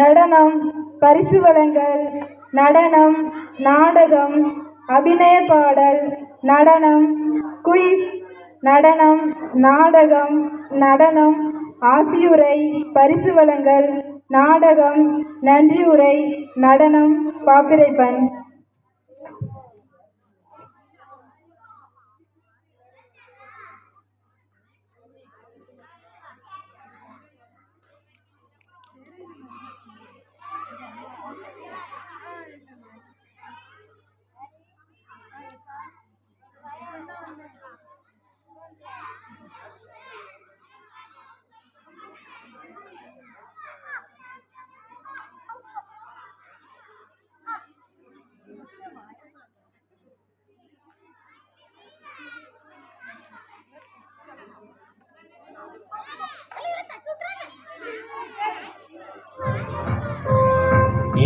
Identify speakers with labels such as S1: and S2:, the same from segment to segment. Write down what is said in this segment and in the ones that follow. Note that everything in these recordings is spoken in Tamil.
S1: நடனம், பரிசு வழங்கல், நடனம், நாடகம், அபிநய பாடல், நடனம், குயிஸ், நடனம், நாடகம், நடனம், ஆசியுரை, பரிசு வழங்கல், நாடகம், நன்றியுரை, நடனம், பாப்பிரைப்பன்.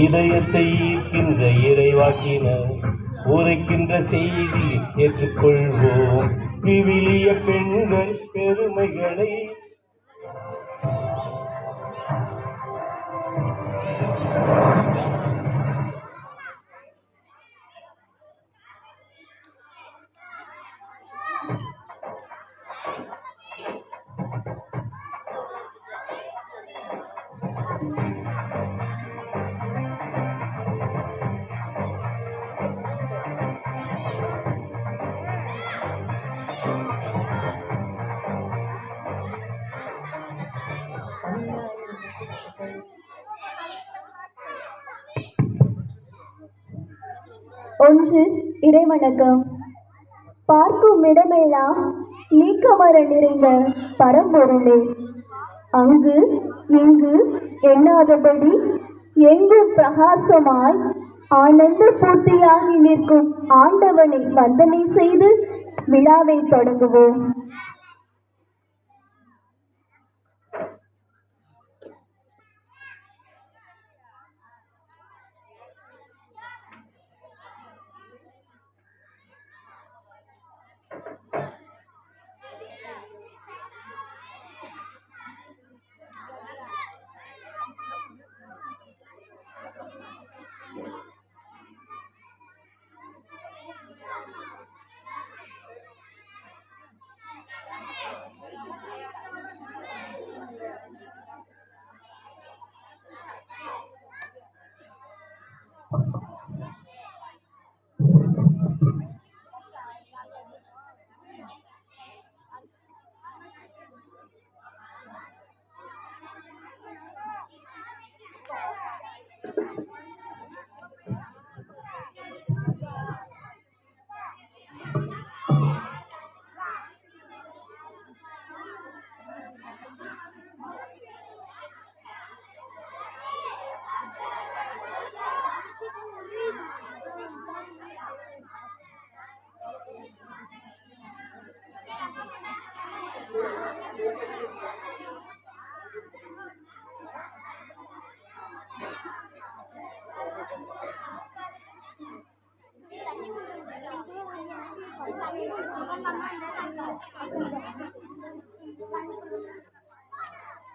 S2: இதயத்தை ஈர்க்கின்ற இறைவாக்கினர் உரைக்கின்ற செய்தி ஏற்றுக்கொள்வோம். விவிலிய பெண்கள் பெருமைகளை
S3: ஒன்று. இறைவணக்கம். பார்க்கும் இடமெல்லாம் நீக்கமர நிறைந்த பரம்பொருளே, அங்கு இங்கு எண்ணாதபடி எங்கும் பிரகாசமாய் ஆனந்த பூர்த்தியாகி நிற்கும் ஆண்டவனை வந்தனை செய்து விழாவை தொடங்குவோம்.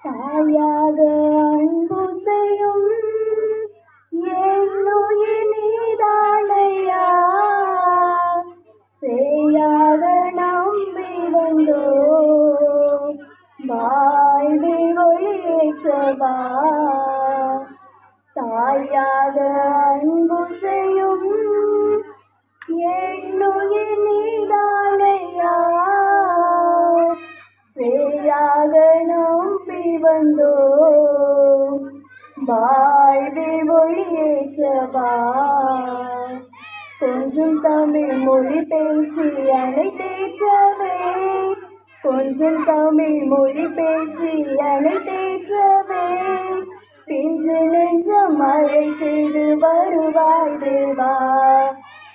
S3: தாயாக அன்பு செய்யும் என்னுயிர் நீதானையா, செய்யாக நம்பி வந்தோ வாழ்வை ஒளிச்சவா. தாயாக அன்பு செய்யும் என்னுயிர் நீதானையா, செய்யாக நம்பி வந்தோ வாழ்வை ஒளியேற்றவா. கொஞ்சம் தமிழ் மொழி பேசி அனைத்தேற்றவே, கொஞ்சம் தமிழ் மொழி பேசி அனைத்தேற்றவே, பிஞ்சு நெஞ்சம் அழைத்திடு வருவாய் தேவா.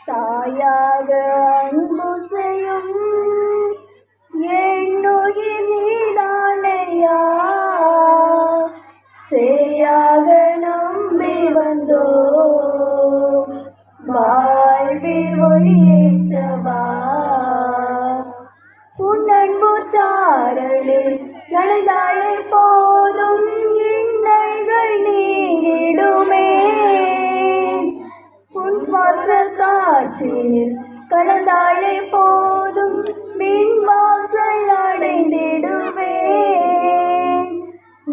S3: தாயாக அன்பு செய்யும் என்னுயிர் நீதானையா, செய்யாக நம்பி வந்தோ வாழ்வில் ஒளியேற்றவா. உன் அன்பு சாரலில் நனைந்தாலே போதும் இன்னல்கள் காற்றில் கலந்தாலே போதும் விண்வாசல் அடைந்திடுவேன்.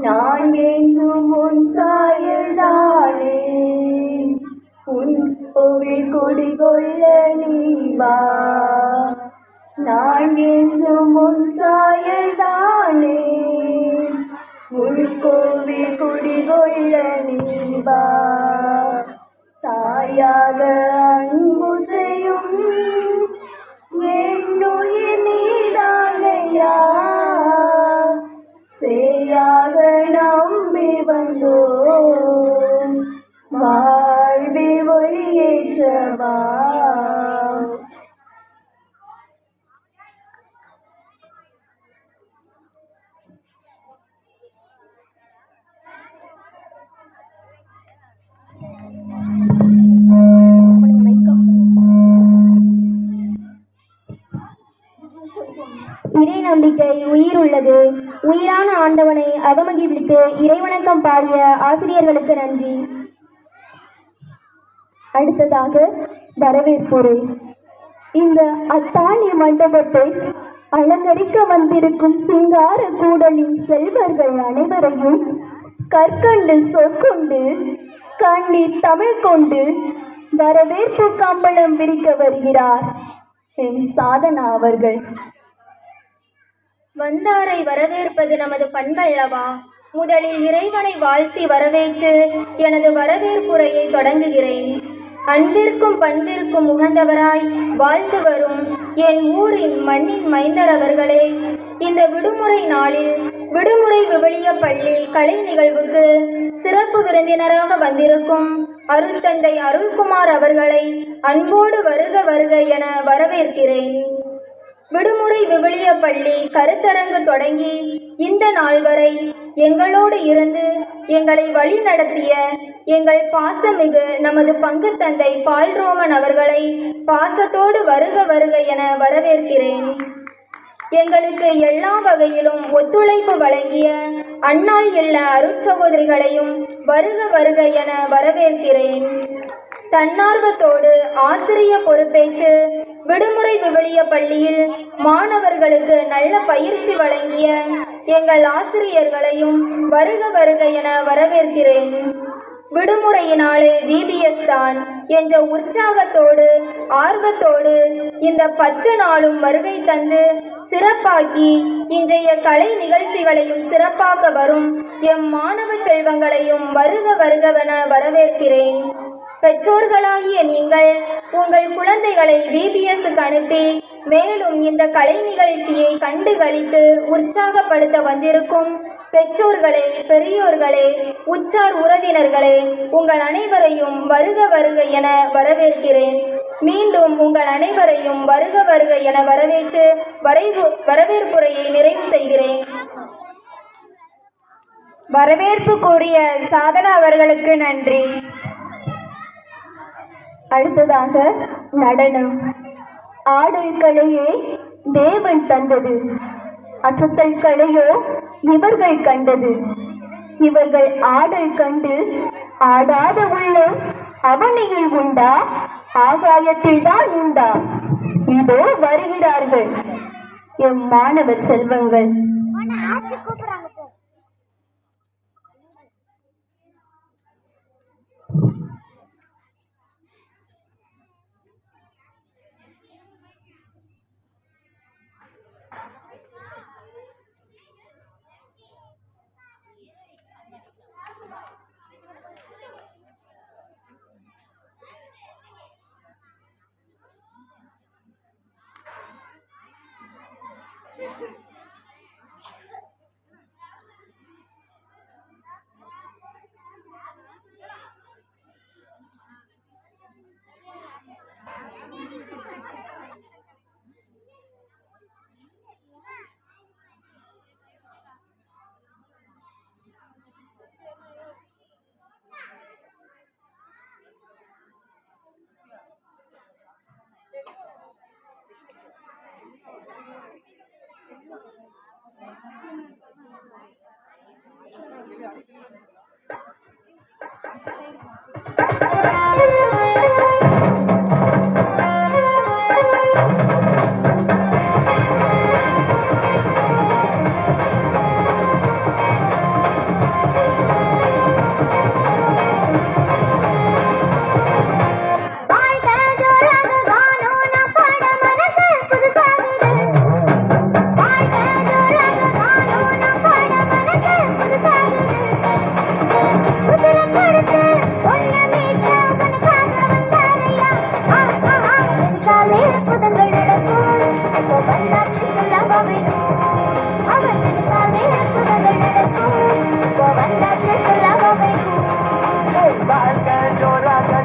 S3: நான் என்றும் உன் சாயல்தானே, உன் கோவில் குடிகொள்ள நீ வா. நான் என்றும் உன் சாயல்தானே, உன் கோவில் குடிகொள்ள நீ வா. தாயாக அன்பு செய்யும் என்னுயிர் நீதானையா, சேயாக நம்பி வந்தோம் வாழ்வில் ஒளியேற்றவா.
S4: இறை நம்பிக்கை உயிர் உள்ளது. உயிரான ஆண்டவனை அவமகிழ்வித்து இறைவணக்கம் பாடிய ஆசிரியர்களுக்கு நன்றி. அடுத்ததாக வரவேற்புரை. இந்த அத்தாணி மண்டபத்தை அலங்கரிக்க வந்திருக்கும் சிங்கார கூடலின் செல்வர்கள் அனைவரையும் கற்கண்டு சொற்கொண்டு கண்ணீர் தமிழ் கொண்டு வரவேற்பு கம்பளம் விரிக்க வருகிறார் என் சாதனா அவர்கள்.
S5: வந்தாரை வரவேற்பது நமது பண்பல்லவா? முதலில் இறைவனை வாழ்த்தி வரவேற்று எனது வரவேற்புரையை தொடங்குகிறேன். அன்பிற்கும் பண்பிற்கும் உகந்தவராய் வாழ்ந்து வரும் என் ஊரின் மண்ணின் மைந்தர் அவர்களே, இந்த விடுமுறை நாளில் விடுமுறை விவிலிய பள்ளி கலை நிகழ்வுக்கு சிறப்பு விருந்தினராக வந்திருக்கும் அருட்தந்தை அருள்குமார் அவர்களை அன்போடு வருக வருக என வரவேற்கிறேன். விடுமுறை விவிலிய பள்ளி கருத்தரங்கு தொடங்கி இந்த நாள் வரை எங்களோடு இருந்து எங்களை வழி நடத்திய எங்கள் பாசமிகு நமது பங்கு தந்தை பால்ரோமன் அவர்களை பாசத்தோடு வருக வருக என வரவேற்கிறேன். எங்களுக்கு எல்லா வகையிலும் ஒத்துழைப்பு வழங்கிய அன்னாள் இல்ல அருட்சகோதரிகளையும் வருக வருக என வரவேற்கிறேன். தன்னார்வத்தோடு ஆசிரிய பொறுப்பேற்று விடுமுறை விவிலிய பள்ளியில் மாணவர்களுக்கு நல்ல பயிற்சி வழங்கிய எங்கள் ஆசிரியர்களையும் வருக வருக என வரவேற்கிறேன். விடுமுறையினாலே VBS தான் என்ற உற்சாகத்தோடு ஆர்வத்தோடு இந்த 10 நாளும் வருகை தந்து சிறப்பாக்கி இன்றைய கலை நிகழ்ச்சிகளையும் சிறப்பாக்க வரும் எம் மாணவ செல்வங்களையும் வருக வருகவென வரவேற்கிறேன். பெற்றோர்களாகிய நீங்கள் உங்கள் குழந்தைகளை VBSக்கு அனுப்பி மேலும் இந்த கலை நிகழ்ச்சியை கண்டு களித்து உற்சாகப்படுத்த வந்திருக்கும் பெற்றோர்களே, பெரியோர்களே, உற்றார் உறவினர்களே, உங்கள் அனைவரையும் வருக வருக என வரவேற்கிறேன். மீண்டும் உங்கள் அனைவரையும் வருக வருக என வரவேற்று வரவேற்புரையை நிறைவு செய்கிறேன்.
S1: வரவேற்பு கூறிய சாதனா அவர்களுக்கு நன்றி.
S4: அடுத்ததாக நடனம். ஆடல் கலையே தேவன் தந்தது, அசத்தல் கலையோ இவர்கள் கண்டது. இவர்கள் ஆடல் கண்டு ஆடாத உள்ளம் அவனியில் உண்டா, ஆகாயத்தில் தான் உண்டா? இதோ வருகிறார்கள் எம் மாணவ செல்வங்கள்.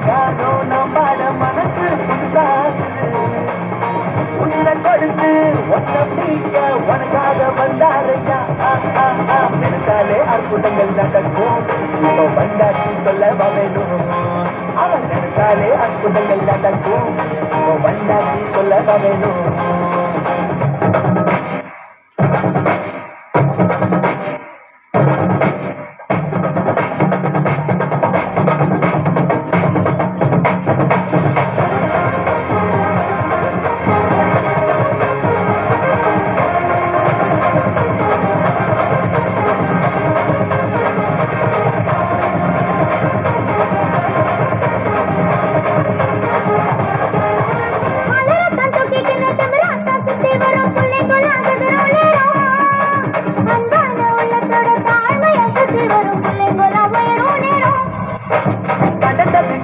S6: காணோம் நம்பாட மனசு புதுசாகுது உசுர கொடுத்து ஒன்ன பிடிக்க உனக்காக வந்தாரையா நினைச்சாலே அற்புதங்கள் நடக்கும் இப்போ வந்தாச்சு சொல்லவா வேணும் அவன் நினைச்சாலே அற்புதங்கள் நடக்கும் இப்போ வந்தாச்சு சொல்லவா வேணும்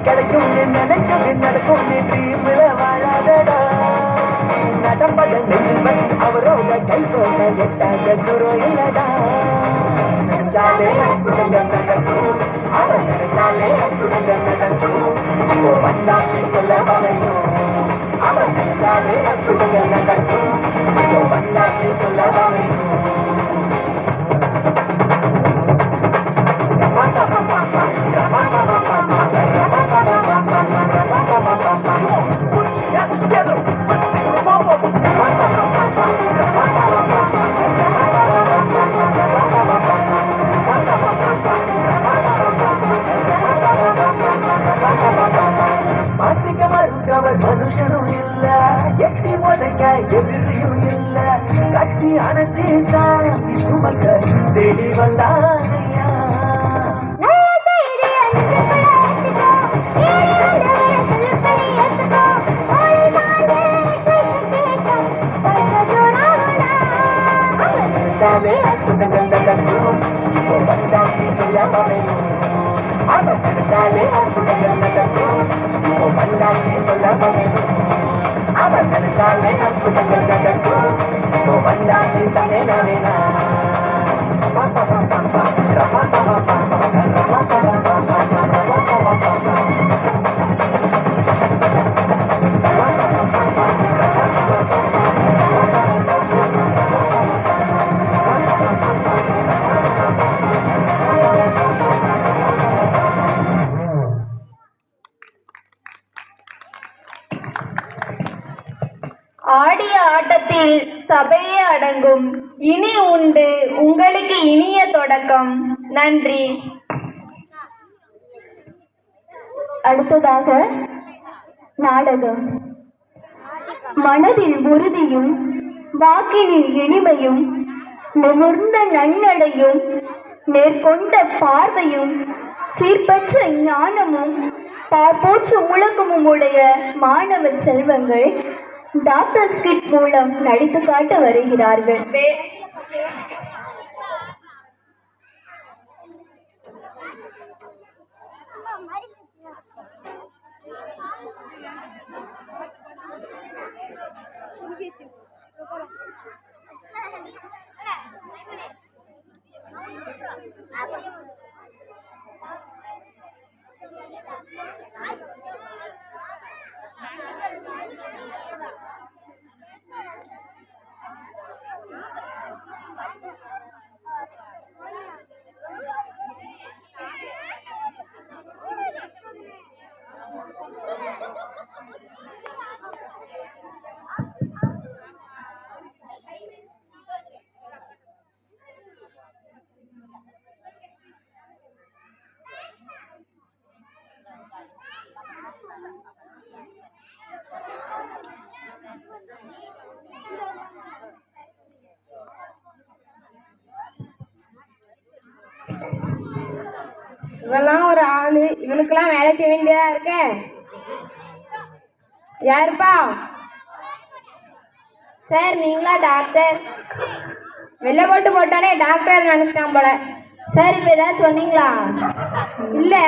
S6: கிடைக்கும் நினைச்சது நடக்கும் நீ ட்ரீம்ல வாழாதடா நடப்பத நெஞ்சில் வச்சு அவரோட கை கோக்க எட்டாத தூரம் இல்லடா நினைச்சாலே அற்புதங்கள் நடக்கும் அவன் நினைச்சாலே அற்புதங்கள் நடக்கும் இப்போ வந்தாச்சு சொல்ல வரையும் அவன் நினைச்சாலே அற்புதங்கள் நடக்கும் இப்போ வந்தாச்சு சொல்ல வரையும் மாத்திக்க மறுக்கவர் மனுஷனும் இல்ல எட்டி உதைக்க எதிரியும் இல்ல கட்டி அணைச்சி தாண்டி சுமக்க தேடி வந்தானையா நினைச்சாலே அற்புதங்கள் நடக்கும் இப்போ வந்தாச்சு சொல்ல வரையும் அவன் நினைச்சாலே அற்புதங்கள் நடக்கும் இப்போ வந்தாச்சு சொல்ல வரையும் அவன் நினைச்சாலே அற்புதங்கள் நடக்கும் இப்போ வந்தாச்சு தானே நானேனா
S1: ஆடிய ஆட்டத்தில் சபையே அடங்கும். இனி உண்டு உங்களுக்கு இனிய தொடக்கம். நன்றி.
S4: அடுத்ததாக நாடகம். மனதில் உறுதியும் வாக்கினில் இனிமையும் நிமிர்ந்த நன்னடையும் மேற்கொண்ட பார்வையும் சீர்பற்ற ஞானமும் பார்ப்போற்று முழக்கமும் உடைய மாணவ செல்வங்கள் டாக்டர் ஸ்கிட் மூலம் நடித்து காட்ட வருகிறார்கள்.
S7: இவெல்லாம் ஒரு ஆளு, இவனுக்கெல்லாம் வேலை செய்ய வேண்டியதா இருக்க. யாருப்பா?
S5: சார், நீங்களா டாக்டர்?
S7: வெள்ளை போட்டு போட்டானே டாக்டர் நினச்சிட்டான் போல.
S5: சார், இப்போ ஏதாச்சும் சொன்னீங்களா?
S7: இல்லை,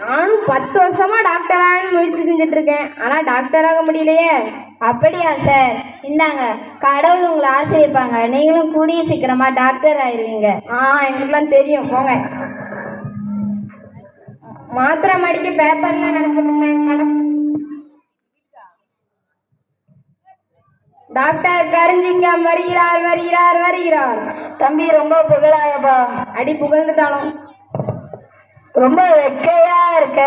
S7: நானும் 10 வருஷமா டாக்டராக முயற்சி செஞ்சுட்டு இருக்கேன். ஆனால் டாக்டராக முடியலையே.
S5: அப்படியா சார்? இந்தாங்க, கடவுள் உங்களை ஆசிரியப்பாங்க. நீங்களும் கூடிய சீக்கிரமாக டாக்டர் ஆயிடுவீங்க.
S7: எங்களுக்குலாம் தெரியும், போங்க. மாத்திரை மடிக்க பேப்பர்ல நினைச்சிருந்தேன். டாக்டர் கரிஞ்சிங்கம் வருகிறார் வருகிறார் வருகிறார்.
S1: தம்பி ரொம்ப புகழாயப்பா.
S7: அடி புகழ்ந்துட்டாலும்
S1: ரொம்ப வெக்கையா இருக்க.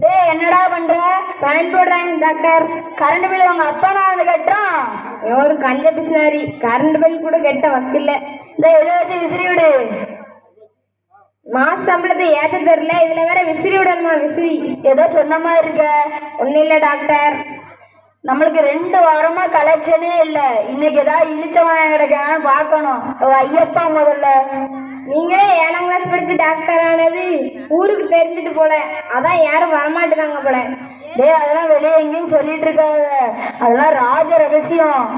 S1: டேய் என்னடா பண்ற?
S7: ஃபேன் போடுறேன் டாக்டர்.
S1: கரண்ட் பில் உங்க அப்பா நான் வந்து கட்டுறான்.
S7: ஒரு கஞ்ச பிசினாரி, கரண்ட் பில் கூட கெட்ட வக்கில்ல.
S1: இந்த இதை வச்சு விசிறி விடு.
S7: மாச சம்பளத்தை ஏற்ற தெரியல, இதுல வேற விசிறி விடணுமா? விசிறி
S1: ஏதோ சொன்ன மாதிரி இருக்க.
S7: ஒன்றும் இல்லை டாக்டர்.
S1: நம்மளுக்கு 2 வாரமா கலெக்ஷனே இல்லை. இன்னைக்கு ஏதாவது இழிச்சவன் கிடைக்கான்னு பார்க்கணும். ஐயப்பா முதல்ல.
S7: நீங்களே 7ஆம் கிளாஸ் படிச்சு டாக்டர் ஆனது ஊருக்கு தெரிஞ்சுட்டு போல, அதான் யாரும் வரமாட்டுறாங்க போல.
S1: டேய் அதெல்லாம் வெளியே எங்கேயும் சொல்லிட்டு இருக்காத, அதெல்லாம் ராஜ ரகசியம்.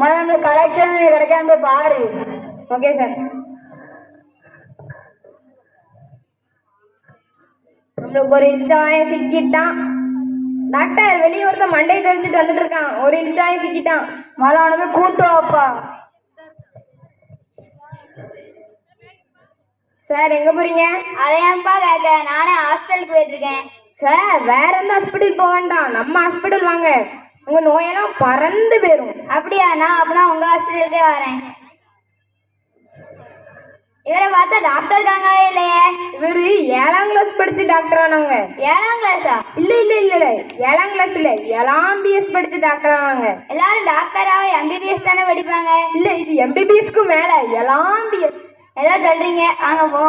S1: முதல்ல கலெக்ஷன் கிடைக்காம போய் பாரு.
S7: Okay sir. நம்மளுக்கு ஒரு இழிச்சாயம் சிக்கிட்டான் டாக்டர். வெளியே ஒருத்தன் மண்டையை தெரிஞ்சுட்டு வந்துட்டு இருக்கான். ஒரு இழிச்சாயம் சிக்கிட்டான்.
S1: மலானவே கூட்டு வாப்பா.
S7: சார் எங்க போறீங்க?
S5: அதையாப்பா கேட்க, நானே ஹாஸ்பிட்டலுக்கு போயிட்டு இருக்கேன்.
S7: சார் வேற எந்த ஹாஸ்பிட்டல் போக வேண்டாம், நம்ம ஹாஸ்பிட்டல் வாங்க. உங்க நோயெல்லாம் பறந்து போயிடும்.
S5: அப்படியா? நான் அப்படின்னா உங்க ஹாஸ்பிட்டலுக்கே வரேன். இவரை பார்த்தா டாக்டர் தாங்கவே இல்லையே.
S7: இவரு 7ஆம் கிளாஸ் படிச்சு டாக்டர் ஆனவங்க.
S5: 7ஆம் கிளாஸா?
S7: இல்ல இல்ல இல்ல இல்ல 7ஆம் கிளாஸ் இல்ல, 7ஆம்பிஎஸ் படிச்சு டாக்டர் ஆனாங்க.
S5: எல்லாரும் டாக்டராக எம்பிபிஎஸ் தானே படிப்பாங்க.
S7: இல்ல இது எம்பிபிஎஸ்க்கு மேல 7ஆம்பிஎஸ்.
S5: ஏதோ சொல்றீங்க, வாங்க போ.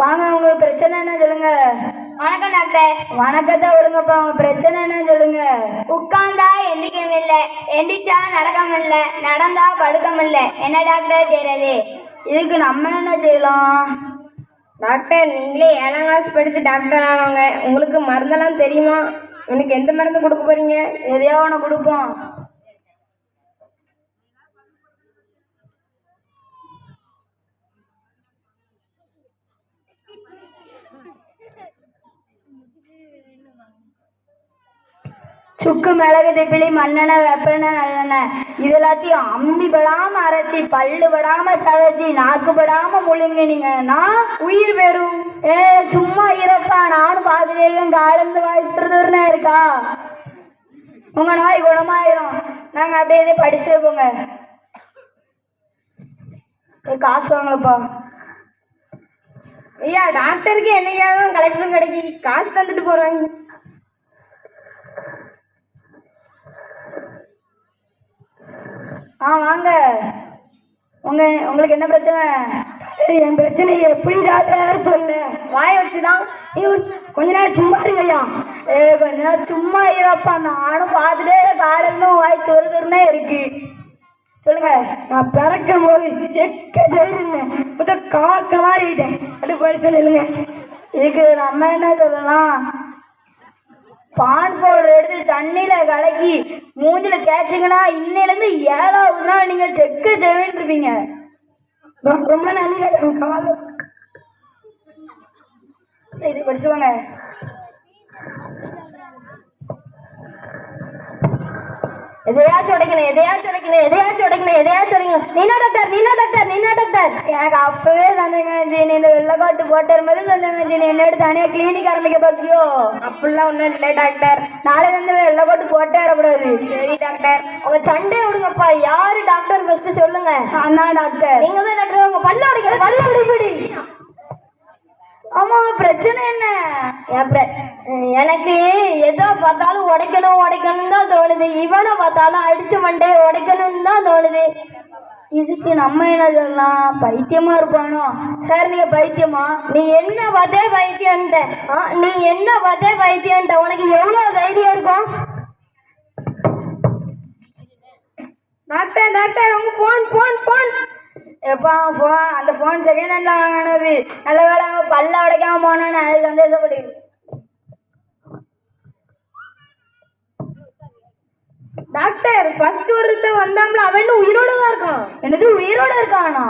S1: வாங்க உங்க பிரச்சனை என்ன சொல்லுங்க.
S5: வணக்கம் டாக்டர்.
S1: வணக்கத்தை விடுங்கப்பா. உங்க பிரச்சனை என்ன சொல்லுங்க.
S5: உட்கார்ந்தா எந்திரிக்கவும் இல்லை, எந்திரிச்சா நடக்கவும் இல்லை, நடந்தா படுக்கவும் இல்லை. என்ன டாக்டர் செய்யறது?
S1: இதுக்கு நம்ம என்ன செய்யலாம்?
S7: டாக்டர் நீங்களே 7ஆம் கிளாஸ் படிச்சு டாக்டர் ஆனவங்க, உங்களுக்கு மருந்தெல்லாம் தெரியுமா? உனக்கு எந்த மருந்து கொடுக்க போறீங்க?
S1: எதையோ ஒன்று கொடுப்போம். சுக்கு மிளகு திப்பிலி மண்ணெண்ணெய் வெப்பெண்ணெய் நல்லெண்ணெய் இது எல்லாத்தையும் அம்மி படாம அரைச்சி பல்லு படாம சதைச்சி நாக்கு படாம முழுங்கினீங்கன்னா
S7: உயிர் வெறும்.
S1: சும்மா இருப்பா. நானும் பார்த்துட்டு காலந்து வாழ்த்துறதுன்னு இருக்கா. உங்க நோய் குணமாயிரும். நாங்க அப்படியே இதை படிச்சு போங்க. காசு வாங்கலப்பா.
S7: ஐயா டாக்டருக்கு என்னைக்காக கலெக்ஷன் கிடைக்கி காசு தந்துட்டு போறாங்க.
S1: வாங்க. உங்களுக்கு என்ன பிரச்சனை? என் பிரச்சனை எப்படி டாக்டர் சொல்ல?
S7: வாய வச்சுதான்.
S1: கொஞ்ச நேரம் சும்மா இருங்கய்யா. கொஞ்ச நேரம் சும்மா இருப்பா. நானும் பார்த்துட்டே காலையிலும் வாய் துருதுருன்னே இருக்கு. சொல்லுங்க. நான் பிறக்கும் போது செக்க செய்திருந்தேன், மொத்தம் காக்க மாறிட்டேன். அப்படி படிச்சு இல்லைங்க. இதுக்கு நம்ம என்ன சொல்லலாம்? பான் பவுடர் எடுத்து தண்ணியில கலக்கி மூஞ்சில தேய்ச்சிங்கன்னா இன்னிலேருந்து 7ஆவது நாள் நீங்க செக்க செய்வேன்னு இருப்பீங்க. ரொம்ப நன்றி. இது படிச்சுவாங்க. எதையாச்சும் உடைக்கணும், எதையாச்சும் உடைக்கணும், எதையாச்சும் உடைக்கணும், எதையாச்சும் உடைக்கணும். நீனா டாக்டர், நீனா டாக்டர், நீனா டாக்டர். எனக்கு அப்பவே சந்தேகம் இருந்துச்சு. நீ இந்த வெள்ளைக்காட்டு போட்டர் மாதிரி சந்தேகம் இருந்துச்சு. நீ என்ன எடுத்து தனியாக கிளினிக் ஆரம்பிக்க பார்த்தியோ?
S7: அப்படிலாம் ஒன்றும் இல்லை டாக்டர்.
S1: நாளைக்கு வந்து வெள்ளைக்காட்டு போட்டே வரக்கூடாது.
S7: சரி டாக்டர்.
S1: உங்க சண்டே விடுங்கப்பா. யாரு டாக்டர் ஃபர்ஸ்ட் சொல்லுங்க. அண்ணா டாக்டர். நீங்க தான் டாக்டர். உங்க பல்ல உடைக்கிற பல்ல உடைப்படி. ஆமா பிரச்சனை என்ன? எனக்கு எதோ பார்த்தாலும் உடைக்கணும் உடைக்கணும் தான் தோணுது. இவனை பார்த்தாலும் அடிச்சு மண்டையை உடைக்கணும்னு தான் தோணுது. இதுக்கு நம்ம என்ன சொல்லலாம்? பைத்தியமா இருப்பானோ? சார் நீங்க பைத்தியமா? நீ என்ன பார்த்தே பைத்தியன்ட்ட? நீ என்ன பார்த்தே பைத்தியன்ட்ட? உனக்கு எவ்வளவு தைரியம் இருக்கும்?
S7: டாக்டர் டாக்டர் உங்க ஃபோன் ஃபோன் ஃபோன்.
S1: எப்பா ஃபோன்? அந்த ஃபோன் செகண்ட் ஹேண்ட்ல வாங்கினது. நல்ல வேலை பல்ல உடைக்காம போனோன்னு அது சந்தோஷப்படு.
S7: டாக்டர் ஃபர்ஸ்ட் ஒருத்தன் வந்தாம்ல அவன் உயிரோட தான் இருக்கான்.
S1: என்னது உயிரோட இருக்கானா?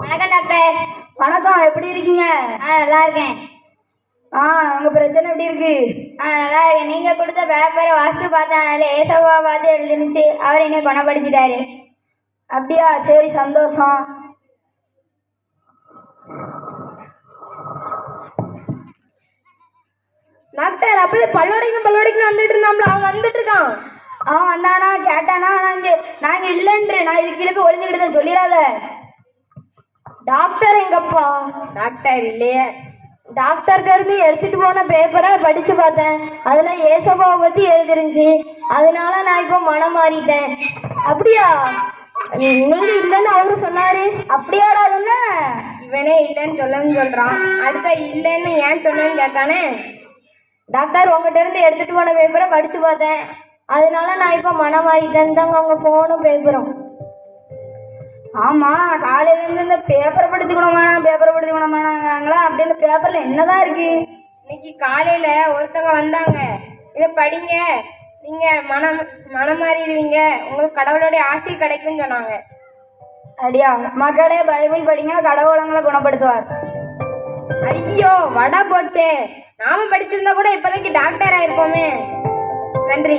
S5: வணக்கம் டாக்டர்.
S1: வணக்கம். எப்படி இருக்கீங்க?
S5: நல்லா இருக்கேன்.
S1: உங்க பிரச்சனை எப்படி இருக்கு?
S5: நல்லா இருக்கேன். நீங்க கொடுத்த பேப்பரை வாசித்து பார்த்தனால ஏசவா பார்த்து எழுதிருந்துச்சு. அவர் என்னை குணப்படுத்திட்டாரு.
S1: அப்படியா? சரி சந்தோஷம்.
S7: டாக்டர் அப்போ பல்லோடைக்கு வந்துட்டு இருந்தான்ல, அவன் வந்துட்டு இருக்கான்.
S1: அவன் வந்தானா கேட்டானா, நாங்கள் இல்லைன்று நான் இதுக்கு இழுக்க ஒளிஞ்சுக்கிட்டு சொல்லிடாத. டாக்டர் எங்கப்பா?
S7: டாக்டர் இல்லையே.
S1: டாக்டர்கிட்ட இருந்து எடுத்துட்டு போன பேப்பரை படிச்சு பார்த்தேன். அதுல ஏசப்பாவை பத்தி எழுதிருந்துச்சு. அதனால நான் இப்போ மனம் மாறிட்டேன். அப்படியா? நீங்க இல்லைன்னு அவரு சொன்னாரு. அப்படியாடா? சொன்ன
S7: இவனே இல்லைன்னு சொல்றான். அடுத்த இல்லைன்னு ஏன் சொன்னேன்னு கேட்கானே.
S1: டாக்டர் உங்ககிட்ட இருந்து எடுத்துட்டு போன பேப்பரை படிச்சு பார்த்தேன். அதனால நான் இப்போ மனம் மாறிட்டேன். தாங்க உங்க போனும் பேப்பரும். ஆமா, காலையில இருந்து இந்த பேப்பரை படிச்சுக்கணுமானாங்களா? அப்படி இந்த பேப்பர்ல என்னதான் இருக்கு?
S7: இன்னைக்கு காலையில ஒருத்தவங்க வந்தாங்க, இதை படிங்க, நீங்க மனம் மாறிடுவீங்க, உங்களுக்கு கடவுளுடைய ஆசை கிடைக்கும்னு சொன்னாங்க.
S1: அப்படியா? மக்களே பைபிள் படிங்க, கடவுளங்களை குணப்படுத்துவார்.
S7: ஐயோ வடை போச்சே, நாம படிச்சிருந்தா கூட இப்போதைக்கு டாக்டர் ஆயிருப்போமே. நன்றி.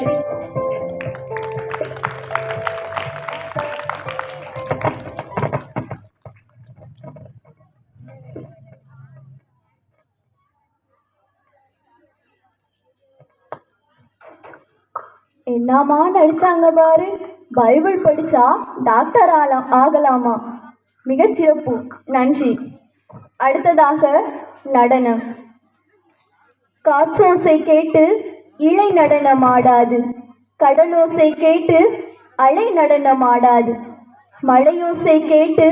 S3: என்னமா நடிச்சாங்க பாரு. பைபிள் படிச்சா டாக்டர் ஆகலாமா? மிகச்சிறப்பு, நன்றி. அடுத்ததாக நடனம். காற்றோசை கேட்டு இலை நடனம் ஆடாது, கடலோசை கேட்டு அலை நடனம் ஆடாது, மழையோசை கேட்டு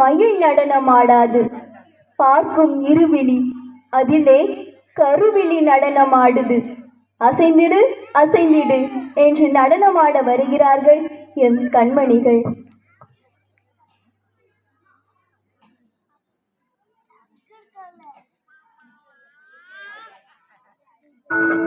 S3: மயில் நடனம் ஆடாது, பார்க்கும் இருவிழி அதிலே கருவிழி நடனம் ஆடுது. அசைந்திடு அசைந்திடு என்று நடனமாட வருகிறார்கள் எம் கண்மணிகள்.
S6: Bye.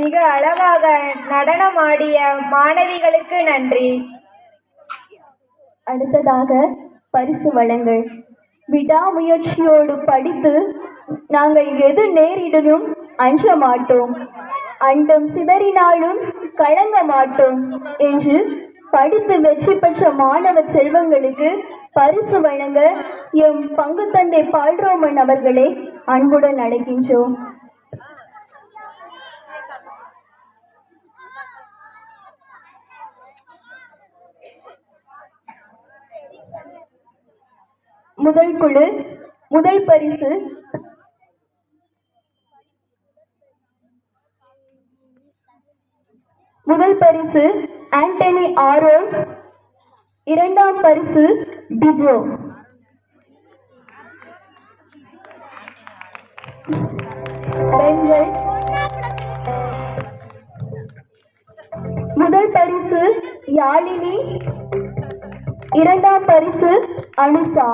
S7: மிக அழகாக நடனமாடிய மாணவிகளுக்கு நன்றி.
S3: அடுத்ததாக பரிசு வழங்கல். விடாமுயற்சியோடு படித்து நாங்கள் எது நேரிடனும் அஞ்ச மாட்டோம், அண்டம் சிதறினாலும் கலங்க மாட்டோம் என்று படித்து வெற்றி பெற்ற மாணவ செல்வங்களுக்கு பரிசு வழங்க எம் பங்கு தந்தை பால்ரோமன் அவர்களை அன்புடன் அழைக்கின்றோம். முதல் குழு முதல் பரிசு ஆண்டனி ஆரோன், இரண்டாம் பரிசு டிஜோ. பெண்கள் முதல் பரிசு யாழினி, இரண்டாம் பரிசு அனுசா.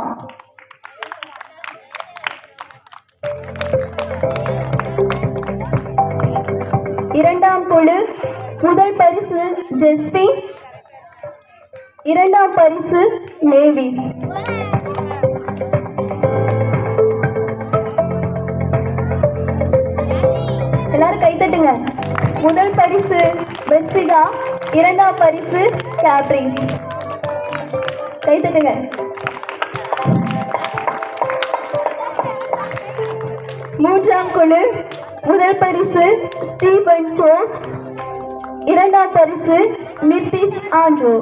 S3: இரண்டாம் குழு முதல் பரிசு ஜெஸ்வின், இரண்டாம் பரிசு நேவிஸ். எல்லாரும் கைத்தட்டுங்க. முதல் பரிசு வெஸ்ஸிகா, இரண்டாம் பரிசு கேப்ரிஸ். கைத்தட்டுங்க. மூன்றாம் குழு முதல் பரிசு ஸ்டீபன் ஜோஸ், இரண்டாம் பரிசு நித்திஷ் ஆண்ட்ரூ.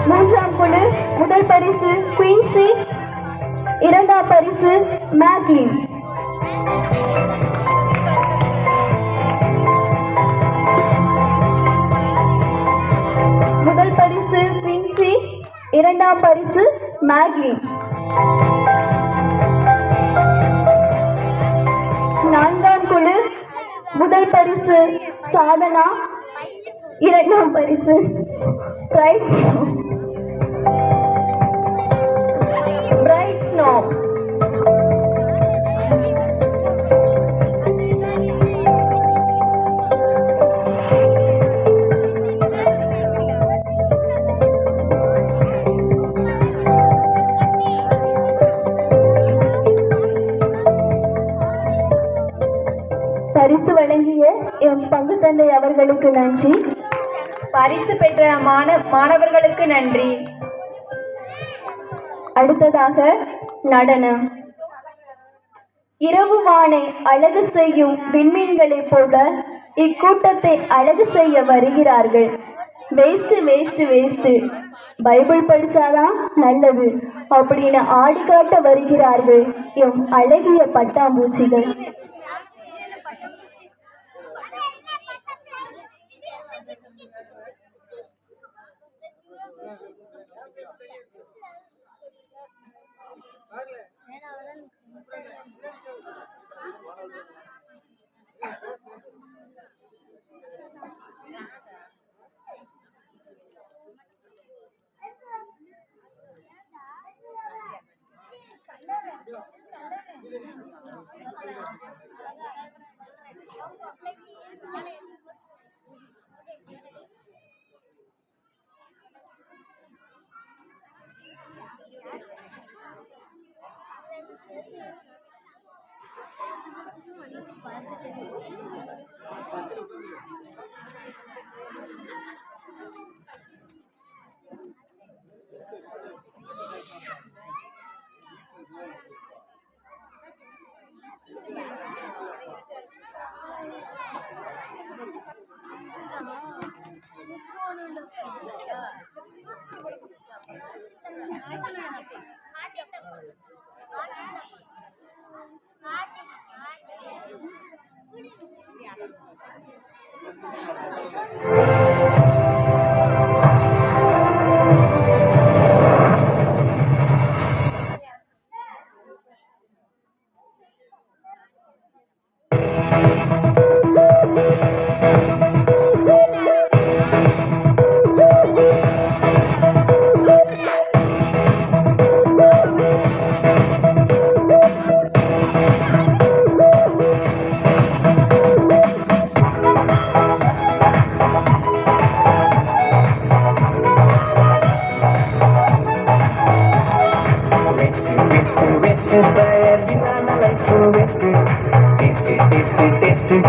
S3: மூன்றாம் குழு முதல் பரிசு குயின்சி, இரண்டாம் பரிசு மேக்லின். முதல் பரிசு குயின்சி, இரண்டாம் பரிசு மேக்லின். நான்காம் குழு முதல் பரிசு சாதனா, இரண்டாம் பரிசு பிரைட் ஸ்னோ. பரிசு வழங்கிய எம் பங்கு தந்தை அவர்களுக்கு நன்றி.
S7: பரிசு பெற்ற மாணவர்களுக்கு நன்றி.
S3: அடுத்ததாக நடனம். இரவு வானை அழகு செய்யும் விண்மீன்களைப் போல இக்கூட்டத்தை அழகு செய்ய வருகிறார்கள். வேஸ்ட் வேஸ்ட் வேஸ்ட், பைபிள் படிச்சாதான் நல்லது அப்படின்னு ஆடி காட்ட வருகிறார்கள் எம் அழகிய பட்டாம்பூச்சிகள்.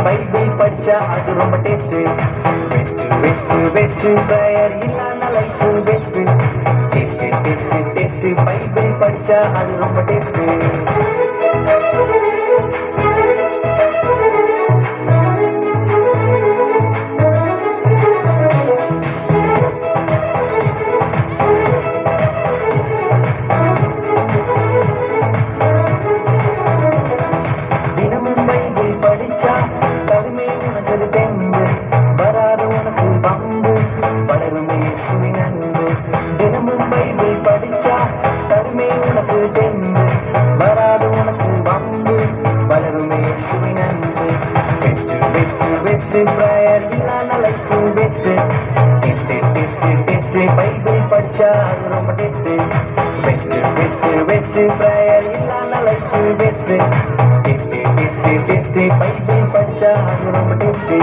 S6: பைபிள் படிச்சா அது ரொம்ப taste waste waste waste prayer இல்லாம life waste taste taste taste Bible படிச்சா அது ரொம்ப டேஸ்ட் பைபிள் படிச்சா அது ரொம்ப taste best best best prayer இல்லாம life best taste taste taste Bible படிச்சா அது ரொம்ப டேஸ்ட்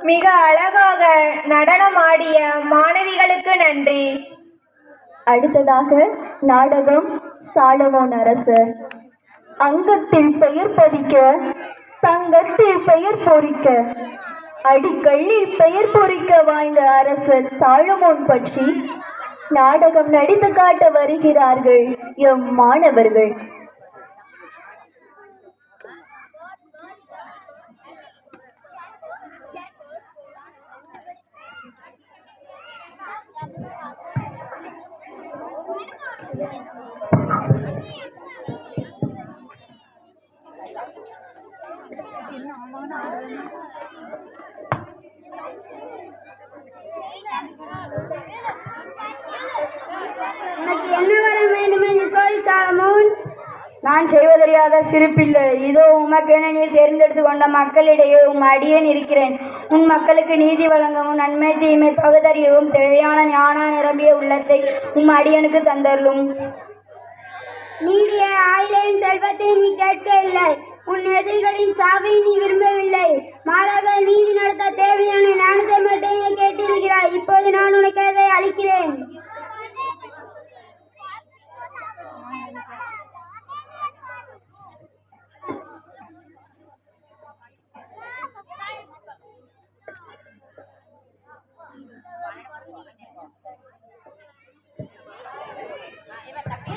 S3: மிக அழகாக நடனமாடிய மாணவிகளுக்கு நன்றி.
S4: அடுத்ததாக நாடகம் சாலமோன் அரசர். அங்கத்தில் பெயர் பதிக்க தங்கத்தில் பெயர் பொறிக்க அடிக்கல்லில் பெயர் பொறிக்க வாழ்ந்த அரசர் சாலமோன் பற்றி நாடகம் நடித்து காட்ட வருகிறார்கள் எம் மாணவர்கள்.
S5: உனக்கு என்ன வர வேண்டும் என்று சொல் சாலமோன்.
S1: நான் செய்வதறியாத சிரிப்பில்லை. இதோ உமக்கென நீர் தேர்ந்தெடுத்து கொண்ட மக்களிடையே அடியேன் இருக்கிறேன். உன் மக்களுக்கு நீதி வழங்கவும் நன்மை தீமை பகுதறியவும் தேவையான ஞான நிரம்பிய உள்ளத்தை அடியனுக்கு தந்தருளும்.
S5: நீடிய ஆயிலையும் செல்வத்தை நீ கேட்கவில்லை, உன் எதிரிகளின் சாவை நீ விரும்பவில்லை. மாறாக நீதி நடத்த தேவையான ஞானத்தை மட்டுமே கேட்டிருக்கிறாய். இப்போது நான் உனக்கு அதை அளிக்கிறேன்.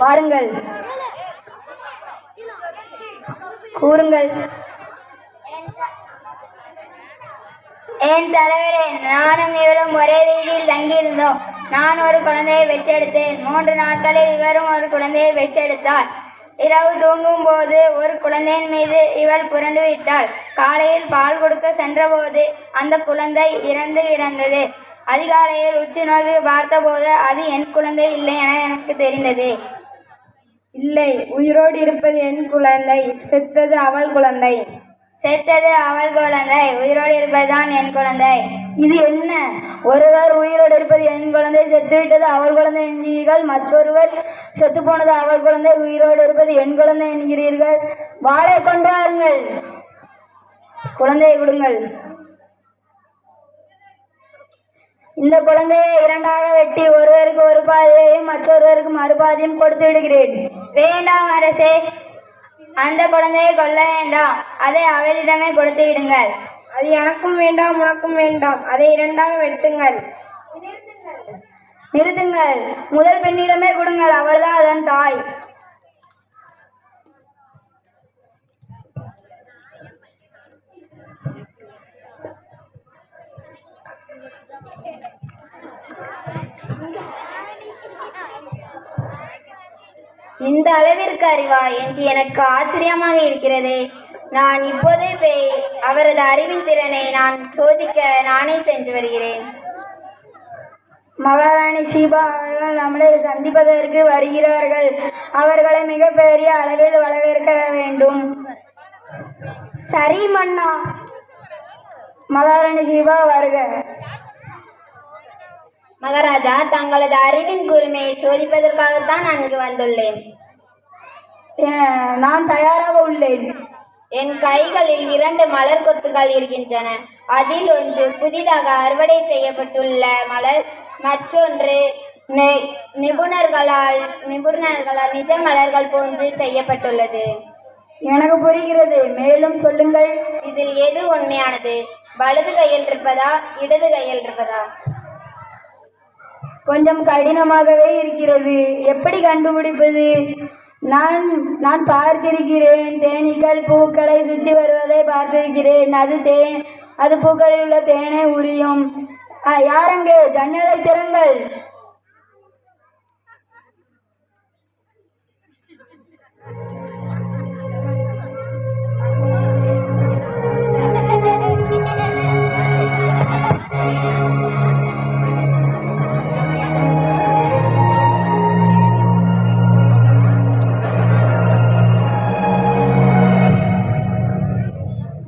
S1: வாருங்கள், கூறுங்கள்.
S5: என் தலைவரே, நானும் இவளும் ஒரே வீட்டில் தங்கியிருந்தோம். நான் ஒரு குழந்தையை பெற்றெடுத்தேன். 3 நாட்களில் இவரும் ஒரு குழந்தையை பெற்றெடுத்தார். இரவு தூங்கும் போது ஒரு குழந்தையின் மீது இவள் புரண்டு விட்டாள். காலையில் பால் கொடுக்க சென்றபோது அந்த குழந்தை இறந்து கிடந்தது. அதிகாலையில் உச்சி நோக்கி பார்த்தபோது அது என் குழந்தை இல்லை என எனக்கு தெரிந்தது.
S7: இல்லை, உயிரோடு இருப்பது என் குழந்தை, செத்தது அவள் குழந்தை.
S5: செத்தது அவள் குழந்தை, உயிரோடு இருப்பதுதான் என் குழந்தை.
S1: இது என்ன? ஒருவர் உயிரோடு இருப்பது என் குழந்தை, செத்துவிட்டது அவள் குழந்தை என்கிறீர்கள். மற்றொருவர் செத்து போனது அவள் குழந்தை, உயிரோடு இருப்பது என் குழந்தை என்கிறீர்கள். வாளை கொண்டு வாருங்கள், குழந்தையை கொடுங்கள். இந்த குழந்தையை இரண்டாக வெட்டி ஒருவருக்கு ஒரு பாதியையும் மற்றொருவருக்கு மறுபாதியும் கொடுத்து விடுகிறேன்.
S5: வேண்டாம் அரசே, அந்த குழந்தையை கொல்ல வேண்டாம், அதை அவளிடமே கொடுத்து விடுங்கள்.
S7: அது எனக்கும் வேண்டாம், உனக்கும் வேண்டாம். அதை இரண்டாக வெட்டுங்கள்.
S1: நிறுத்துங்கள், முதல் பெண்ணிடமே கொடுங்கள், அவள்தான் அதன் தாய்.
S5: இந்த அளவிற்கு அறிவா என்று எனக்கு ஆச்சரியமாக இருக்கிறது. நான் இப்போதே போய் அவரது அறிவின் திறனை நான் சோதிக்க நானே சென்று வருகிறேன்.
S1: மகாராணி ஷீபா அவர்கள் நம்மளை சந்திப்பதற்கு வருகிறார்கள். அவர்களை மிகப்பெரிய அளவில் வரவேற்க வேண்டும்.
S5: சரி மன்னா.
S1: மகாராணி ஷீபா வருக.
S5: மகாராஜா, தங்களது அறிவின் கூர்மையை சோதிப்பதற்காகத்தான் நான் இங்கு வந்துள்ளேன்.
S1: நான் தயாராக உள்ளேன்.
S5: என் கைகளில் 2 மலர் கொத்துகள் இருக்கின்றன. அதில் ஒன்று புதிதாக அறுவடை செய்யப்பட்டுள்ள மலர், மற்றொன்று நிபுணர்களால் நிஜ மலர்கள் போன்று செய்யப்பட்டுள்ளது.
S1: எனக்கு புரிகிறது, மேலும் சொல்லுங்கள்.
S5: இதில் எது உண்மையானது? வலது கையில் இருப்பதா, இடது கையில் இருப்பதா?
S1: கொஞ்சம் கடினமாகவே இருக்கிறது. எப்படி கண்டுபிடிப்பது? நான் பார்த்திருக்கிறேன். தேனீக்கள் பூக்களை சுற்றி வருவதை பார்த்திருக்கிறேன். அது பூக்களில் உள்ள தேனை உரியும். யாரங்கே? ஜன்னலை திறங்கள்.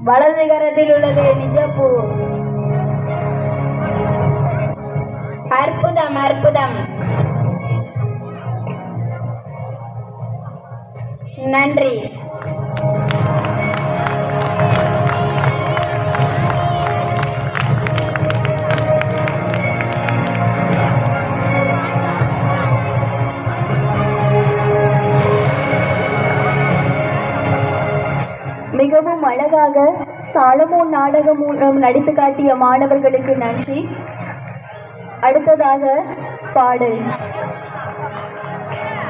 S1: வலது கரத்தில் உள்ளது நிஜப்பூ.
S5: அற்புதம், அற்புதம். நன்றி.
S3: மிகவும் அழகாக சாலமோன் நாடகம் மூலம் நடித்து காட்டிய மாணவர்களுக்கு நன்றி. அடுத்ததாக பாடல்.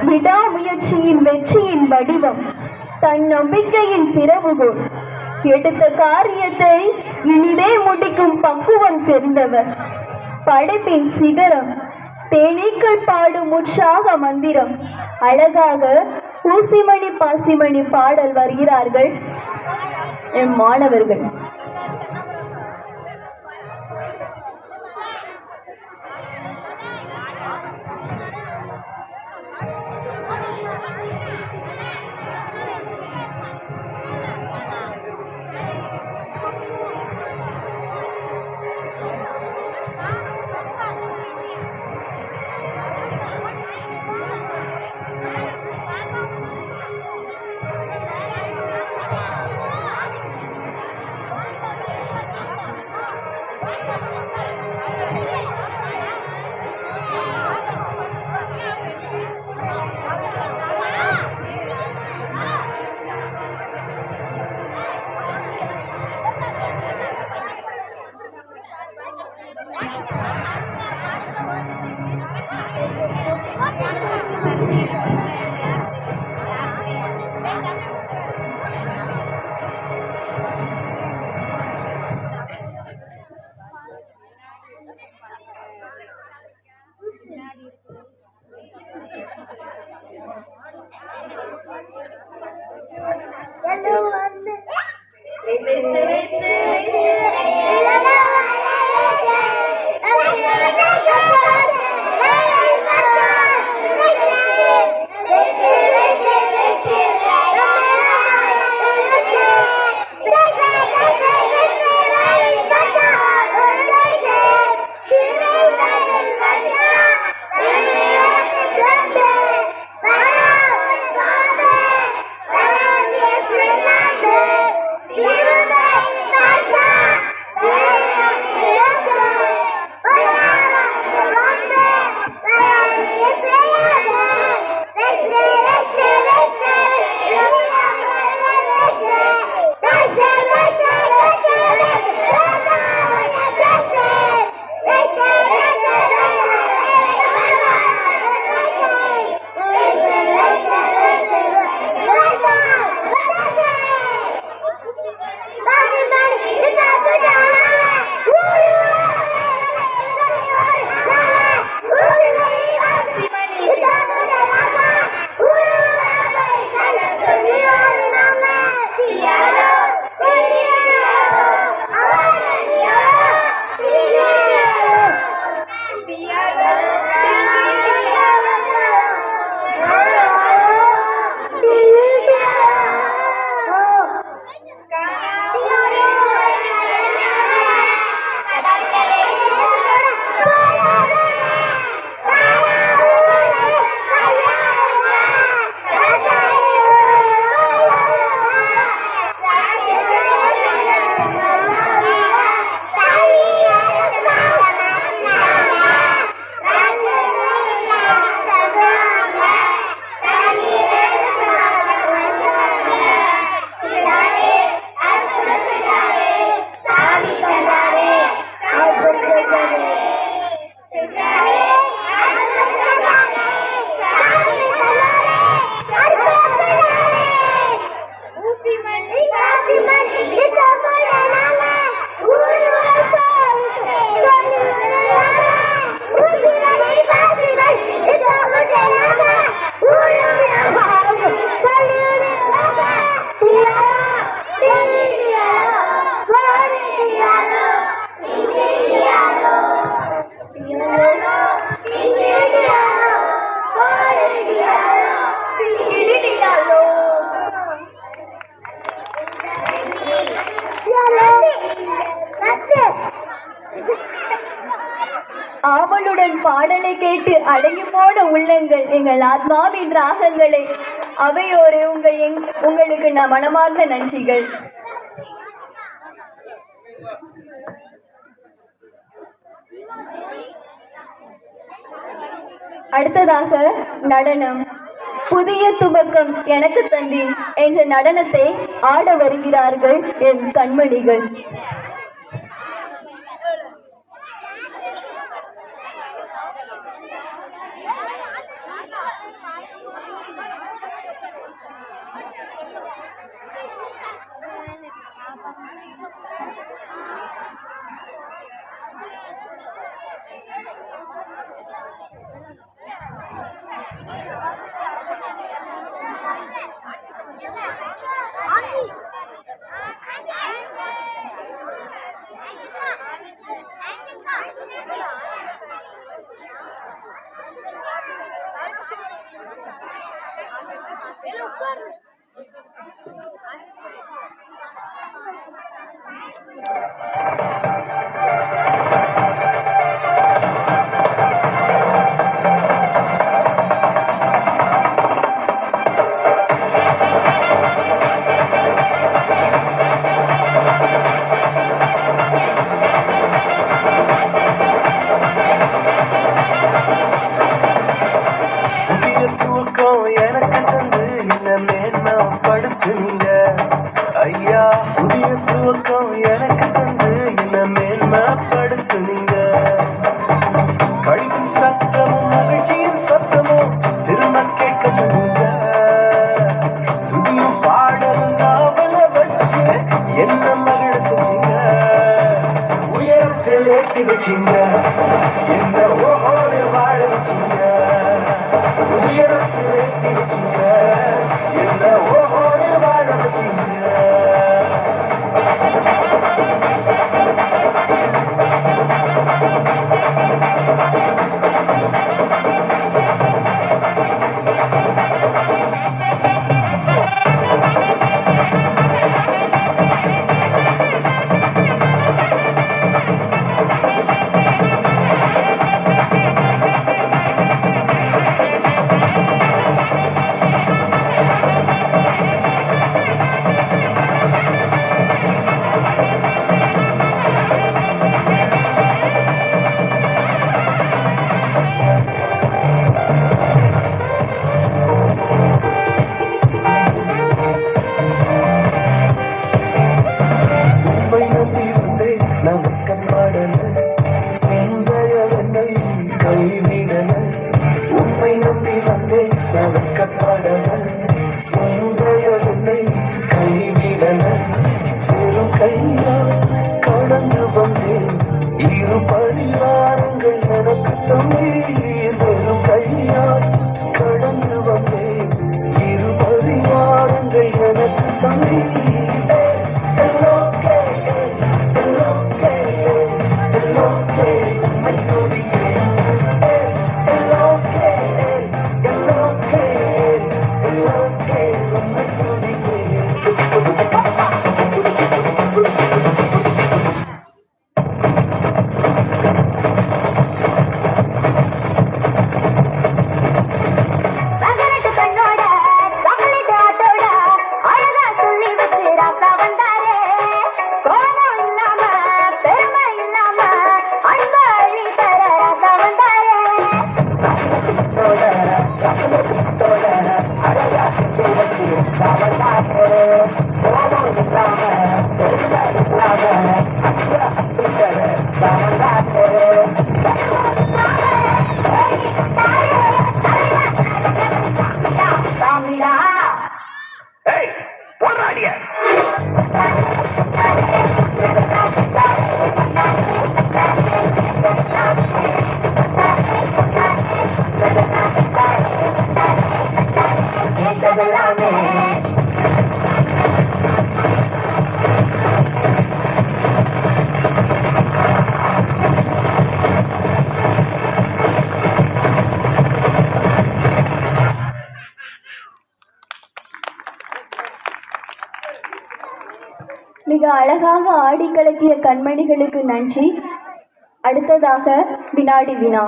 S3: விடாமுயற்சியின் வெற்றியின் வடிவம், தன் நம்பிக்கையின் திறவுகோல், எடுத்த காரியத்தை இனிதே முடிக்கும் பக்குவம் தெரிந்தவர், படைப்பின் சிகரம், தேனீக்கள் பாடும் உற்சாக மந்திரம். அழகாக ஊசிமணி பாசிமணி பாடல் வருகிறார்கள் எம் மாணவர்கள். பாடல்களை கேட்டு அடங்கி போன உள்ளங்கள் எங்கள் ஆத்மாவின் ராகங்களை அவையோரு உங்களுக்கு நான் மனமார்ந்த நன்றிகள். அடுத்ததாக நடனம். புதிய துவக்கம் எனக்கு தந்தேன் என்ற நடனத்தை ஆட வருகிறார்கள் என் கண்மணிகள். மிக அழகாக ஆடி கலக்கிய கண்மணிகளுக்கு நன்றி. அடுத்ததாக வினாடி வினா.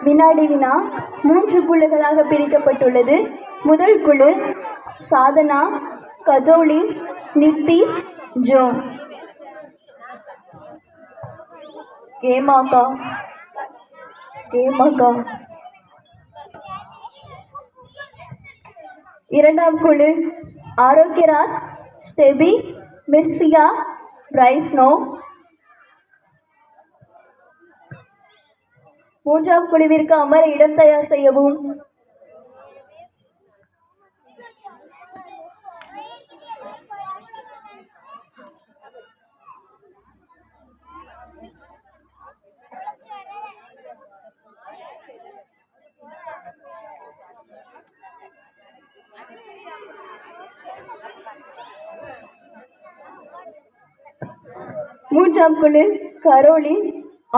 S3: வினாடி வினா 3 குழுக்களாக பிரிக்கப்பட்டுள்ளது. முதல் குழு சாதனா, கஜோலின், நித்தீஷ், ஜோன். கேமாக்கா கேமாக்கா. இரண்டாம் குழு ஆரோக்கியராஜ், ஸ்டெபி, மிர்சியா, பிரைஸ்னோ. மூன்றாம் குழுவிற்கு அமர இடம் தயார் செய்யவும். மூன்றாம் குழு கரோலின்,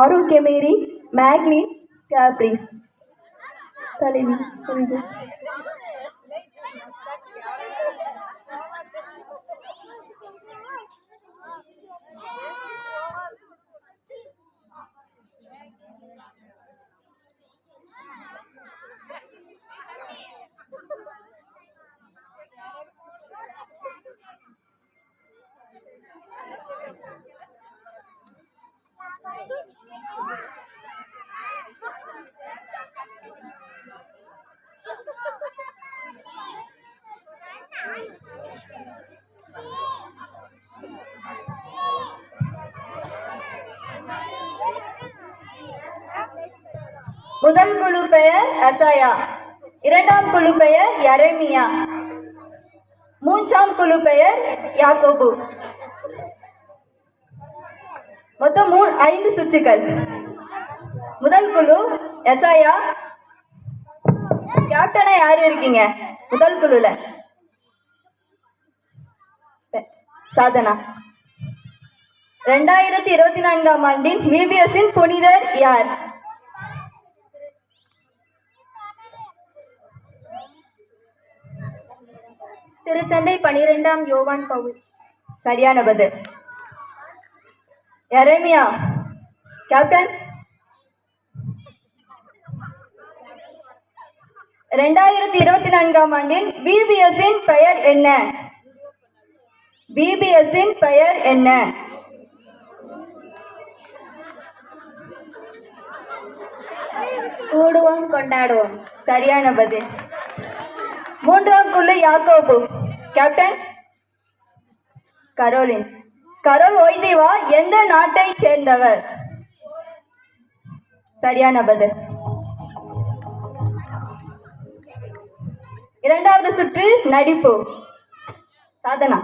S3: ஆரோக்கியமேரி, மேக்லின், கேப்ரிஸ். தலைவி சொல்லுங்க. முதல் குழு பெயர் அசாயா, இரண்டாம் குழு பெயர் யெரேமியா, மூன்றாம் குழு பெயர் யாக்கோபு. மொத்தம் 5 சுற்றுகள். முதல் குழு எசாயா. கேப்டனா யாரு இருக்கீங்க முதல் குழுல? சாதனா. 2024ஆம் ஆண்டின் விபிஎஸ்ஸின் புனிதர் யார்?
S7: திருத்தந்தை 12ஆம் யோவான் பவுல்.
S3: சரியான பதில். யெரேமியா கேப்டன். 2024ஆம் ஆண்டின் விபிஎஸ்ஸின் பெயர் என்ன? விபிஎஸ்ஸின் பெயர் என்ன?
S7: கூடுவோம் கொண்டாடுவோம்.
S3: சரியான பதில். மூன்றாம் குழு யாக்கோபு. Captain Caroline. கரோல் ஒய்தீவா எந்த நாட்டை சேர்ந்தவர்? சரியான பதில். இரண்டாவது சுற்று நடிப்பு. சாதனா.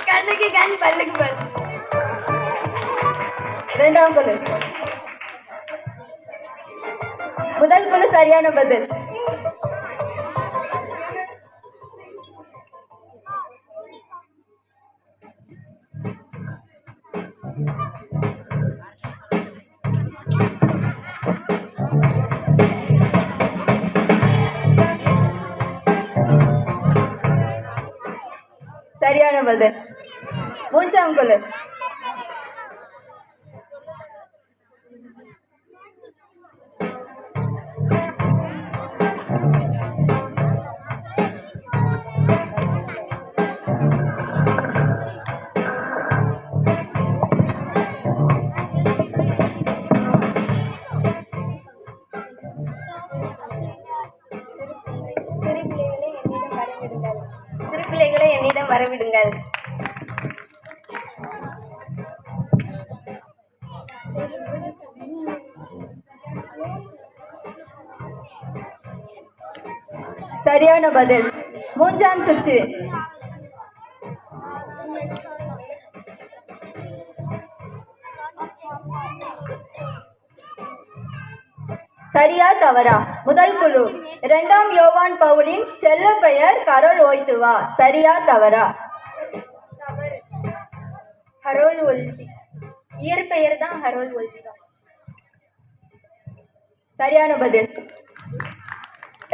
S5: கண்ணுக்கு கண் பல்லுக்கு பல்.
S3: இரண்டாம் குழு. முதல் குழு சரியான பதில். சரியான பதில். மூன்றாம் குழு.
S7: விடுங்கள். சிறு பிள்ளைகளை என்னிடம் வரவிடுங்கள்.
S3: சரியான பதில். மூன்றாம் சுற்று. சரியா தவறா? முதல் குழு. 2ஆம் யோவான் பவுலின் செல்ல பெயர் கரோல் ஓய்த்துவா. சரியா தவறா?
S7: ஹரோல் ஒல்வி. இயற்பெயர் தான் ஹரோல் ஒல்வி தான்.
S3: சரியான பதில்.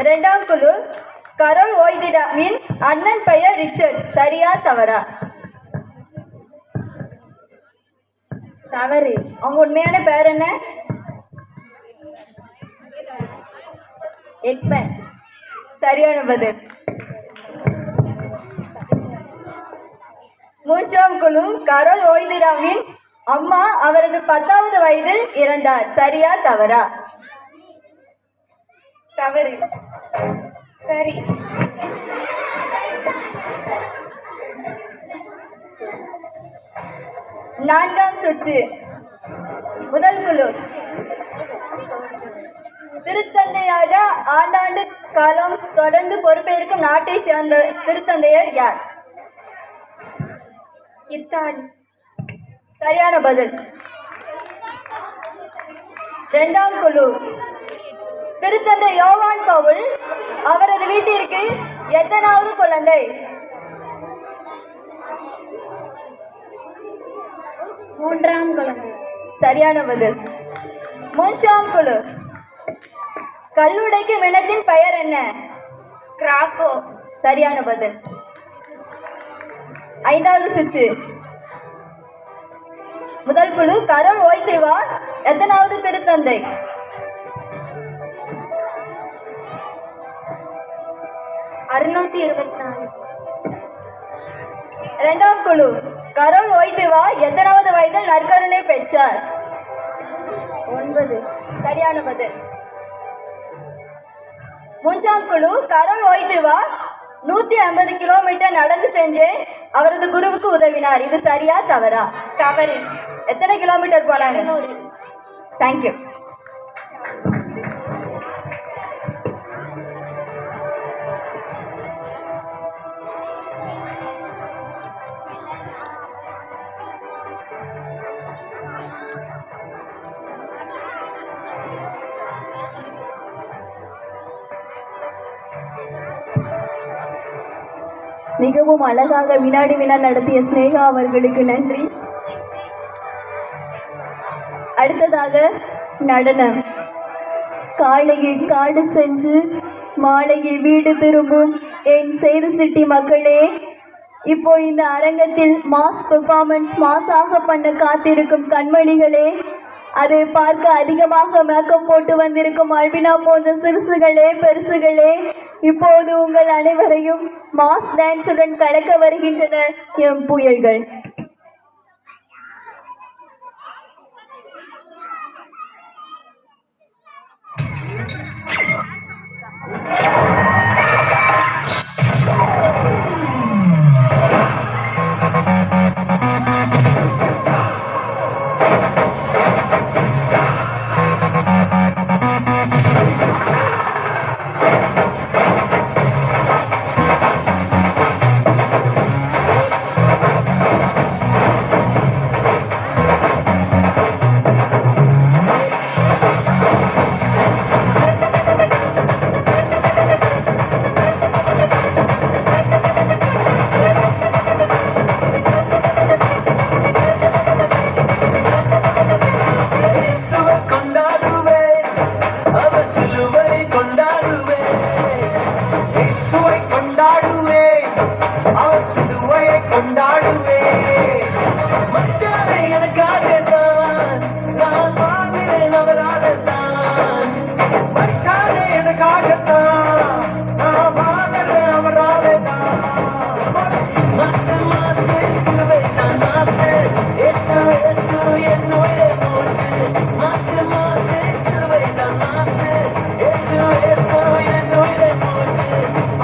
S3: 2ஆம் குழு. கரோல் ஓய்திடாவின் அண்ணன் பெயர் ரிச்சர்ட். சரியா தவறா?
S7: தவறு.
S3: அவங்க உண்மையான பெயர் என்ன?
S7: எக்பர்.
S3: சரியான பதில். 3ஆம் குழு. கரோல் ஓய்திராவின் அம்மா அவரது 10வது வயதில் இறந்தார். சரியா தவறா?
S7: தவறு. சரி.
S3: நான்காம் சுற்று. முதல் குழு. திருத்தந்தையாக ஆண்டாண்டு காலம் தொடர்ந்து பொறுப்பேற்கும் நாட்டை சேர்ந்த திருத்தந்தையர் யார்?
S7: இத்தாலி.
S3: சரியான பதில். 2ஆம் குழு. திருத்தந்தை யோவான் பவுல் அவரது வீட்டிற்கு எத்தனாவது குழந்தை?
S7: 3ஆம் குழந்தை.
S3: சரியான பதில். 3ஆம் குழு. கல்லுடைக்கும் இனத்தின் பெயர் என்ன?
S7: கிராக்கோ.
S3: சரியான பதில். 5வது சுற்று. முதல் குழு. கரோல் ஓய்தேவா எத்தனாவது திருத்தந்தை?
S7: 624.
S3: 2ஆம் குழு. கரோல் ஓய்தேவா எத்தனாவது வயதில் நற்கருணை பெற்றார்?
S7: 9.
S3: சரியான பதில். 3ஆம் குழு. கரோல் ஓய்தேவா 150 கிலோமீட்டர் நடந்து சென்று அவரது குருவுக்கு உதவினார். இது சரியா தவறா?
S7: தவறு.
S3: எத்தனை கிலோமீட்டர் போனாங்க?
S7: 200.
S3: தேங்க்யூ. மிகவும் அழகாக வினாடி வினா நடத்திய ஸ்னேகா அவர்களுக்கு நன்றி. அடுத்ததாக நடனம். காலையில் காடு சென்று மாலையில் வீடு திரும்பும் என் செய்து சிட்டி மக்களே, இப்போ இந்த அரங்கத்தில் மாஸ் பெர்ஃபார்மன்ஸ் மாஸாக பண்ண காத்திருக்கும் கண்மணிகளே, அதை பார்க்க அதிகமாக மேக்கப் போட்டு வந்திருக்கும் அல்பினா போன்ற சிறுசுகளே பெருசுகளே, இப்போது உங்கள் அனைவரையும் மாஸ் டான்ஸுடன் கலக்க வருகின்றனர் எம் புயல்கள்.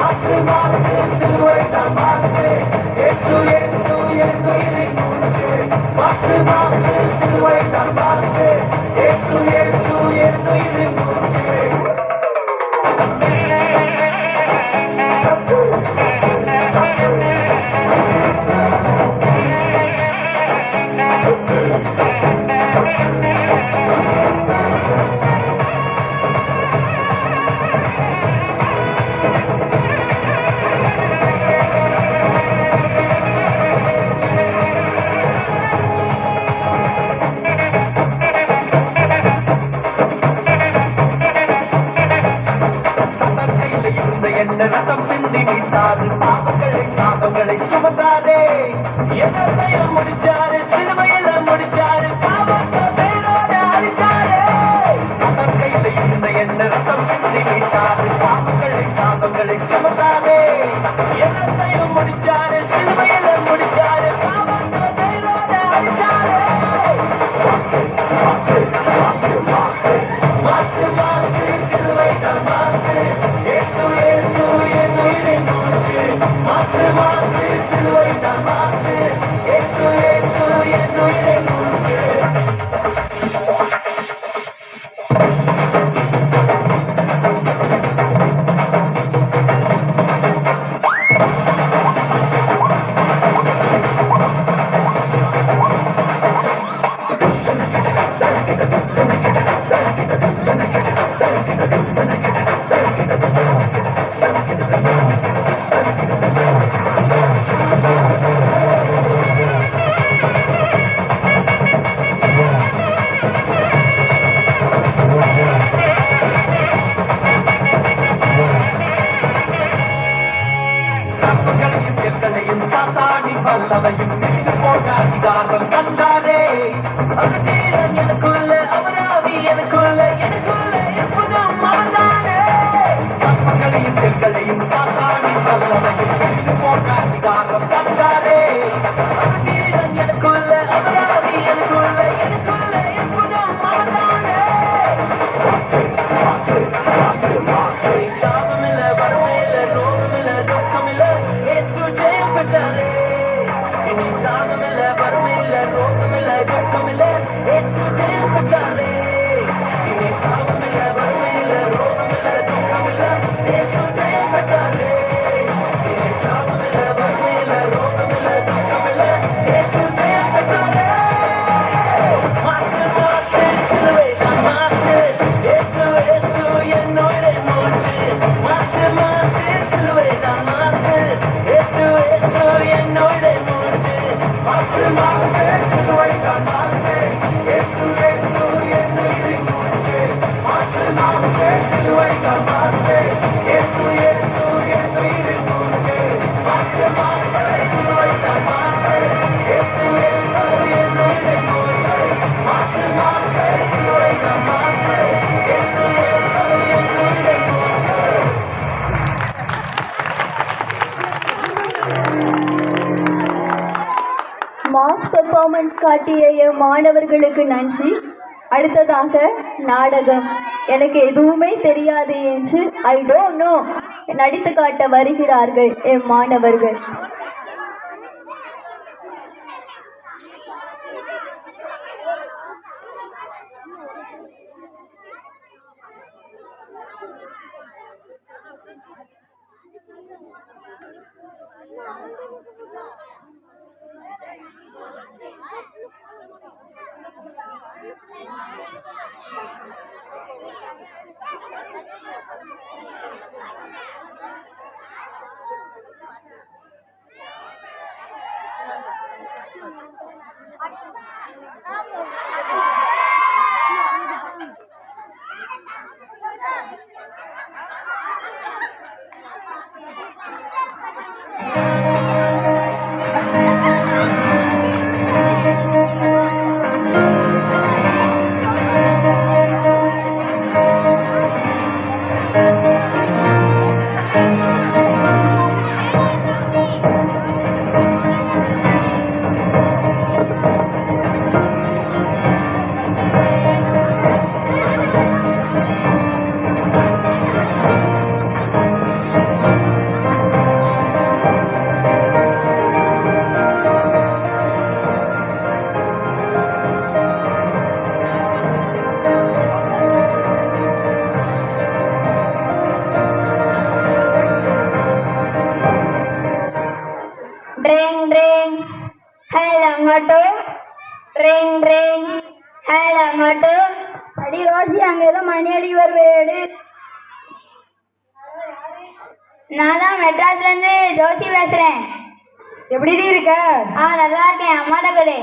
S6: மாசு மாசு சிலுவை தான் மாசு இயேசு இயேசு என் உயிரின் மூச்சு மாசு மாசு சிலுவை தான் மாசு இயேசு இயேசு என் உயிரின் மூச்சு என்ன ரத்தம் சிந்தி மீட்டாரு பாவங்களை சாபங்களை சுமந்தாரே எல்லாத்தையும் முடிச்சாரு சிலுவையில முடிச்சாரு பாவத்தை பேரோட அழிச்சாரு சதம் கையில இருந்த என்ன ரத்தம் சிந்தி மீட்டாரு பாவங்களை சாபங்களை சுமந்தாரே எல்லாத்தையும் முடிச்சாரு சிலுவையில முடிச்சாரு பாவத்தை பேரோட அழிச்சாரு மாசு மாசு மாசு மாசு மாசு மாசு சிலுவை தான் மாசு இயேசு இயேசு என் உயிரின் மூச்சு மாசு மாசு சிலுவை தான் மாசு இயேசு இயேசு என் உயிரின் மூச்சு வல்லமையும் போன அதிகாரம் கண்டாரே அவர் ஜீவன் எனக்குள்ள அவராவி எனக்குள்ள எனக்குள்ள எப்போதும் அவர்தானே சர்ப்பங்களையும் பெண்களையும் சாத்தானின் வல்லமையும் போன அதிகாரம் கண்டாரே அவர் ஜீவன் எனக்குள்ள அவராவி எனக்குள்ள எனக்குள்ள எப்போதும் அவர்தானே சாபமில்ல வறுமையில ரோகமில்ல துக்கமில்ல இயேசு ஜெயம் பெற்றாரே இனி சாபமில்ல வறுமையில்ல ரோகமில்ல துக்கமில்ல இயேசு ஜெயம் பெற்றாரே இனி சாபமில்ல வறுமையில்ல ரோகமில்ல துக்கமில்ல இயேசு ஜெயம் பெற்றாரே இனி சாபமில்ல வறுமையில்ல ரோகமில்ல துக்கமில்ல இயேசு ஜெயம் பெற்றாரே மாசு மாசு சிலுவை தான் மாசு இயேசு இயேசு என்னோட மூச்சு மாசு மாசு சிலுவை தான் மாசு இயேசு இயேசு என்னோட மூச்சு மாசு மாசு சிலுவை தான் மாசு இயேசு இயேசு என்னோட மூச்சு மாசு மாசு சிலுவை தான் மாசு இயேசு இயேசு என்னோட மூச்சு மாசு மாசு சிலுவை தான் மாசு இயேசு இயேசு என்னோட மூச்சு மாசு மாசு சிலுவை தான் மாசு இயேசு இயேசு என்னோட மூச்சு
S3: மாஸ் பெர்ஃபார்மன்ஸ் காட்டிய மாணவர்களுக்கு நன்றி. அடுத்ததாக நாடகம். எனக்கு எதுவுமே தெரியாது என்று ஐ டோன்ட் நோ நடித்து காட்ட வருகிறார்கள் என் மாணவர்கள்.
S5: Ring ring hello Motu ring ring hello Motu.
S1: அடி ரோசி அங்க ஏதோ மணி அடி வருவேடு.
S5: நான் தான் மெட்ராஸ்ல இருந்து ஜோசி பேசுறேன்.
S1: எப்படி இருக்க?
S5: நல்லா இருக்கேன். அம்மாட்ட கொடு.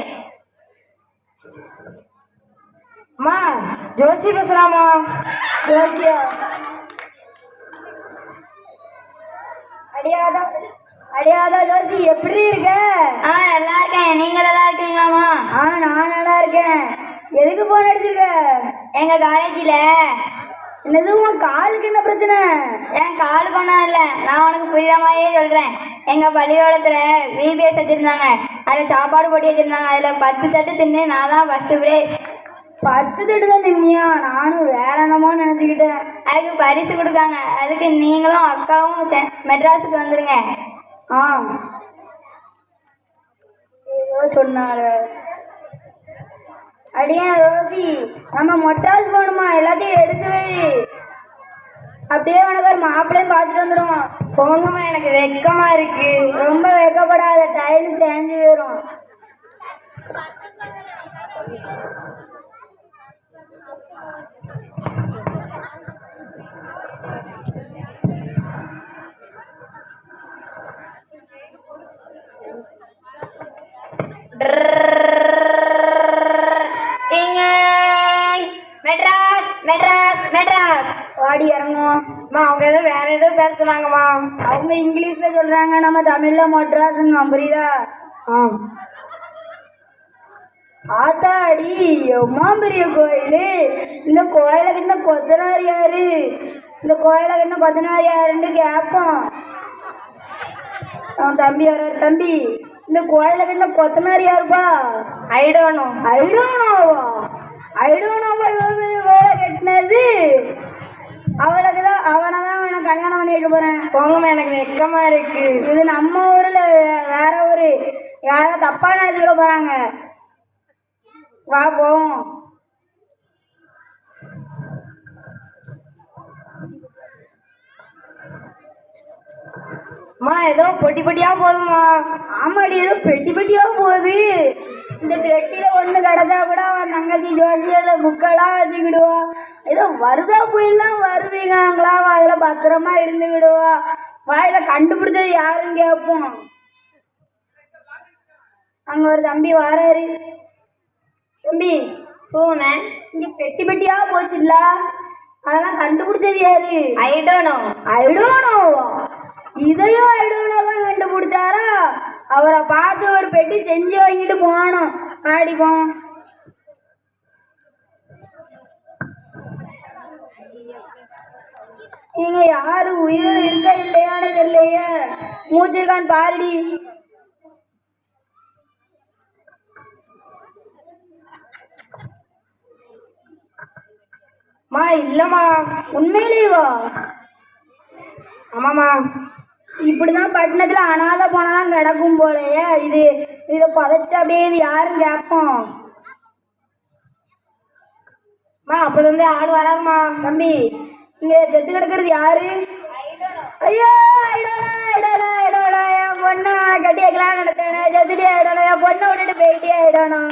S1: அம்மா ஜோசி பேசலாமா? ஜோசியா? அடியாதா ஜோசி எப்படி இருக்க?
S5: நல்லா இருக்கேன். நீங்க நல்லா இருக்கீங்களாமா?
S1: நான் நல்லா இருக்கேன். எதுக்கு போன் அடிச்சிருக்க?
S5: எங்க காலேஜில்
S1: என்னது உன் காலுக்கு என்ன பிரச்சனை?
S5: என் காலுக்கு ஒன்றும் இல்லை. நான் உனக்கு புரியுற மாதிரியே சொல்கிறேன். எங்கள் பள்ளிக்கூடத்தில் விபிஎஸ் வச்சுருந்தாங்க. அதில் சாப்பாடு போட்டி வச்சுருந்தாங்க. அதில் 10 தட்டு தின்னு நான் தான் ஃபஸ்ட்டு ப்ரைஸ்.
S1: 10 தட்டு தான் தின்னியா? நானும் வேற என்னமோ நினச்சிக்கிட்டேன்.
S5: அதுக்கு பரிசு கொடுக்காங்க. அதுக்கு நீங்களும் அக்காவும் மெட்ராஸுக்கு வந்துடுங்க.
S1: ஏதோ சொன்னாரு. அடியா ரோசி, நம்ம மொட்டாஸ் போகணுமா? எல்லாத்தையும் எடுத்து வை. அப்படியே உனக்கு ஒரு மாப்பிள்ளையும் பார்த்துட்டு வந்துடும். போங்கம்மா, எனக்கு வெக்கமா இருக்கு. ரொம்ப வெக்கப்படாத, டைல்ஸ் தேஞ்சு போயிடும்.
S5: மெட்ராஸ் மெட்ராஸ் மெட்ராஸ்.
S1: வாடி இறங்குவோம். அவங்க ஏதோ வேற ஏதோ பேர் சொன்னாங்கம்மா. அவங்க இங்கிலீஷ்ல சொல்றாங்க, நம்ம தமிழ்ல மொட்ராஸுங்க. புரியுதா? ஆத்தாடி எம்மா பெரிய கோயில். இந்த கோயிலை கட்டின கொத்தனார் யாரு? இந்த கோயிலை கட்டின கொத்தனார் யாருன்னு கேட்போம். அவன் தம்பி வர்றாரு. தம்பி, இந்த கோயிலை கட்டின கொத்தனார் யாருப்பா? ஐடோனோவா? கோயிலை கட்டினது அவளுக்கு தான். அவனை தான் நான் கல்யாணம் பண்ணி வைக்க போறேன். போங்கம்மா, எனக்கு வெக்கமா இருக்கு. இது நம்ம ஊர்ல வேற ஊரு. யாரோ தப்பா நினைச்சுக்கிட போறாங்க. வா போவோம். அம்மா ஏதோ பொட்டி பொட்டியா போகுதுமா. ஆமாடி, ஏதோ பெட்டி பெட்டியா போகுது. இந்த பெட்டியில ஒண்ணு கிடைச்சா கூட அவன் தங்கச்சி ஜோசி அதில் புக்கெல்லாம் வச்சுக்கிடுவா. ஏதோ வருதா புயல்லாம் வருதுங்களா, அதுல பத்திரமா இருந்துக்கிடுவா. வாயில கண்டுபிடிச்சது யாருன்னு கேட்போம். அங்க ஒரு தம்பி வராரு. தம்பி, இங்க பெட்டி பெட்டியா போச்சுல்ல, அதெல்லாம் கண்டுபிடிச்சது யாரு? ஐடோனோவா? இதையும் ஐடோனோவா கண்டுபிடிச்சாரா? அவரை பார்த்து ஒரு பெட்டி செஞ்சு வாங்கிட்டு போனோம். ஆடிப்போம். நீங்க யாரு உயிரோடு இருக்க இல்லையான்னு தெரியலையே. மூச்சிருக்கான்னு பாருடி. மா இல்லம்மா, உண்மையிலேவா? ஆமாம்மா. இப்படிதான் பட்டணத்துல அனாதை போனதான் கிடக்கும் போலையே. இதை பதைச்சிட்டு அப்படியே இது யாரும் கேட்போம். அப்போது ஆள் வராதுமா. தம்பி, இங்க செத்து கிடக்கிறது யாரு? ஐயோ, ஐடோனா என் பொண்ணு கட்டி வைக்கலாம் நடத்தேனே. செத்துட்டே ஐடோனா, என் பொண்ணை விட்டுட்டு போயிட்டே ஐடோனா.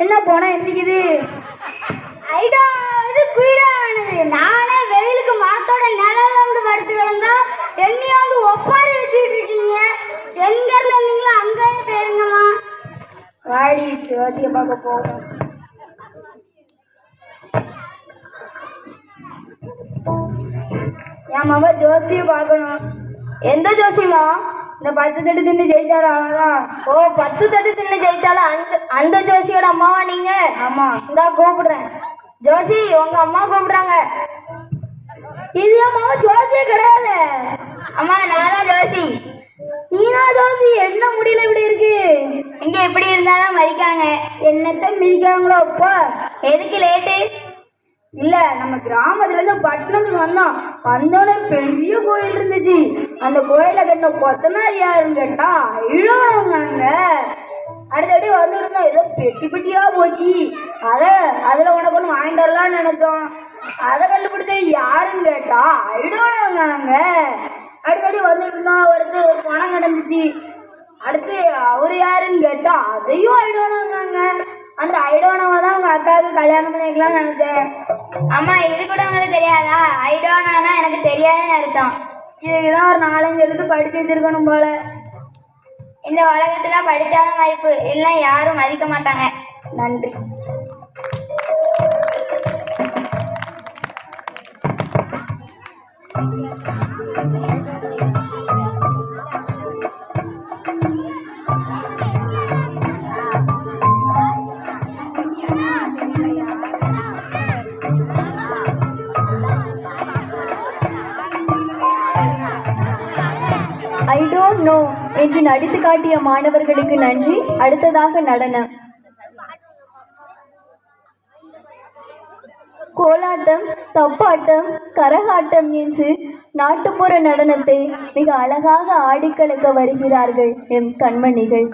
S1: என்ன போனா எந்திக்குது?
S5: இது குயிலானது. நானே வெயிலுக்கு மரத்தோட நிழல்ல வந்து படுத்து கிடந்தா என்னையாவது ஒப்பாரி வச்சுட்டு இருக்கீங்க. எங்க இருந்து வந்தீங்களோ அங்கேயே போயிருங்கம்மா.
S1: வாடி யோசிக்க பார்க்க போவோம். என் மாமா ஜோசியை பார்க்கணும். எந்த ஜோசியமா? இந்த 10 தட்டு தின்னு ஜெயிச்சாலும் அவதான். ஓ, 10 தட்டு தின்னு ஜெயிச்சாலும் அந்த ஜோசியோட அம்மாவா நீங்க? ஆமா. இந்தா கூப்பிடுறேன். ஜோசி, உங்க அம்மா கூப்பிடுறாங்க. இது அம்மாவா? ஜோசியே கிடையாது.
S5: அம்மா, நான் தான் ஜோசி.
S1: நீனா ஜோசி? என்ன முடியல இப்படி இருக்கு?
S5: இங்க இப்படி இருந்தாதான் மதிக்காங்க.
S1: என்னத்த மிதிக்காங்களோ? அப்பா
S5: எதுக்கு லேட்டு?
S1: இல்ல, நம்ம கிராமத்துல இருந்து பட்டணத்துக்கு வந்தோடனே பெரிய கோயில் இருந்துச்சு. அந்த கோயில கட்டின கொத்தனார் யாருன்னு கேட்டா ஐடோனோங்க. அடுத்தடி வந்துருந்தோம். ஏதோ பெட்டி பெட்டியா போச்சு. அதுல உனக்கு ஒன்று வாங்கிட்டு வரலாம்னு நினைச்சோம். அதை கண்டுபிடிச்ச யாருன்னு கேட்டா ஐடோனோங்க. அடுத்தடி வந்துட்டு இருந்தோம். ஒரு பணம் கிடந்துச்சு. அடுத்து அவர் யாருன்னு கேட்டா அதையும் ஐடோனாங்க. அந்த ஐடோனாவை தான் உங்க அக்காவுக்கு கல்யாணம் பண்ணிக்கலாம்னு நினைச்சேன்.
S5: அம்மா இது கூட உங்களுக்கு தெரியாதா? ஐடோனானா எனக்கு தெரியாதுன்னு அர்த்தம்.
S1: இதுக்குதான் ஒரு 4-5 எழுத்து படிச்சு வச்சிருக்கணும் போல.
S5: இந்த உலகத்துல படிச்சாலும் மதிப்பு இல்லை, யாரும் மதிக்க மாட்டாங்க.
S1: நன்றி.
S3: ஐ டோன்ட் நோ என்று நடித்து காட்டிய மாணவர்களுக்கு நன்றி. அடுத்ததாக நடனம். கோலாட்டம், தப்பாட்டம், கரகாட்டம் என்று நாட்டுப்புற நடனத்தை மிக அழகாக ஆடிக்கலக்க வருகிறார்கள் எம் கண்மணிகள்.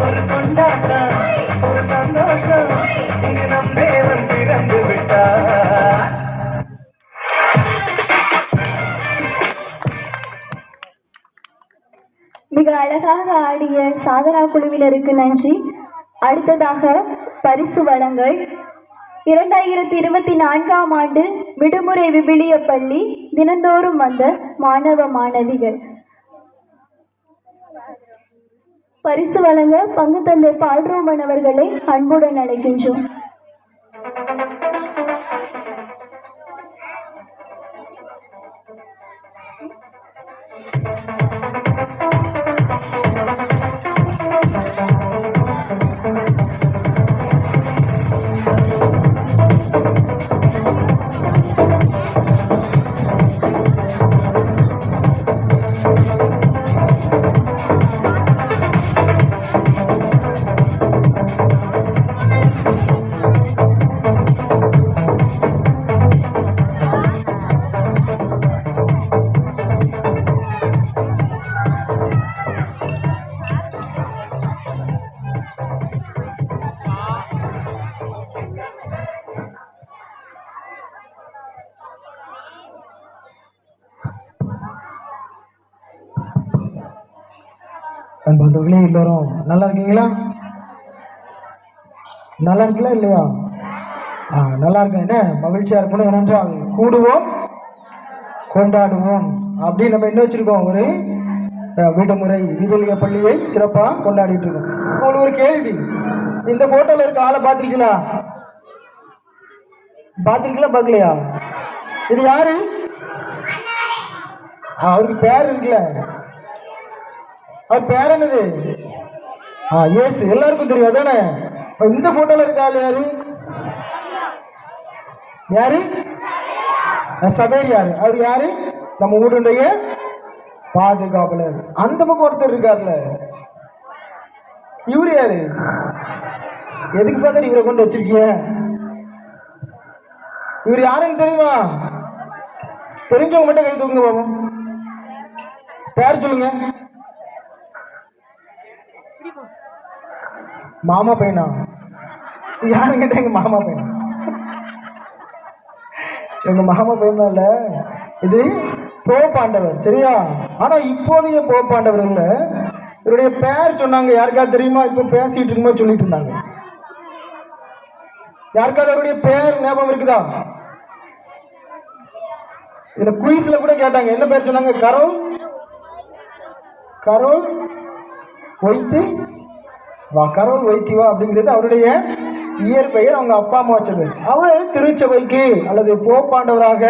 S6: ஒரு கொண்டாட்டம் ஒரு
S4: நன்றாக ஆடிய சாதனா குழுவினருக்கு நன்றி. அடுத்ததாக பரிசு வழங்கல். 2024ஆம் ஆண்டு விடுமுறை விவிலிய பள்ளி தினந்தோறும் வந்த மாணவ மாணவிகள். பரிசு வழங்க பங்கு தந்தை பால்ரோமன் அவர்களை அன்புடன் அழைக்கின்றோம்.
S8: அன்பர்களே, எல்லோரும் நல்லா இருக்கீங்களா? நல்லா இருக்கீங்களா இல்லையா? நல்லா இருக்கேன். என்ன மகிழ்ச்சியாக இருக்கணும். ஏனென்றால் கூடுவோம் கொண்டாடுவோம் அப்படின்னு நம்ம என்ன வச்சுருக்கோம், ஒரு விடுமுறை விவிலிய பள்ளியை சிறப்பாக கொண்டாடிட்டு இருக்கோம். உங்களுக்கு ஒரு கேள்வி, இந்த ஃபோட்டோவில் இருக்க ஆளை பார்த்துருக்கீங்களா? பார்க்கலையா? இது யாரு? அவருக்கு பேர் இருக்குல்ல, அவர் பேர் என்னது? இயேசு. எல்லாருக்கும் தெரியும் அதானே? இந்த போட்டோல இருக்க ஆள் யாரு? சகரியாரு. அவர் யாரு? நம்ம ஊருடைய பாதுகாவலர். அந்த பக்கம் ஒருத்தர் இருக்காருல்ல, இவரு யாரு? எதுக்கு ஃபாதர் இவரை கொண்டு வச்சிருக்கீங்க? இவர் யாருன்னு தெரியுமா? தெரிஞ்சவங்க மட்டும் கை தூக்குங்க பாப்போம். பேர் சொல்லுங்க. மாமா பையனா? யாருங்க? எங்க மாமா பையனா? எங்க மாமா பையனா இல்ல, இது போப்பாண்டவர். சரியா? ஆனா இப்போதைய போப்பாண்டவர் இல்ல. இவருடைய பேர் சொன்னாங்க. யாருக்காவது தெரியுமா? இப்போ பேசிட்டு இருக்கும்போது சொல்லிட்டு இருந்தாங்க. யாருக்காவது அவருடைய பேர் ஞாபகம் இருக்குதா? இதுல குயிஸ்ல கூட கேட்டாங்க. என்ன பேர் சொன்னாங்க? கரோல் வைத்திவா அப்படிங்கிறது அவருடைய இயற்பெயர். அவங்க அப்பா அம்மா வச்சது. அவர் திருச்சபைக்கு அல்லது போப்பாண்டவராக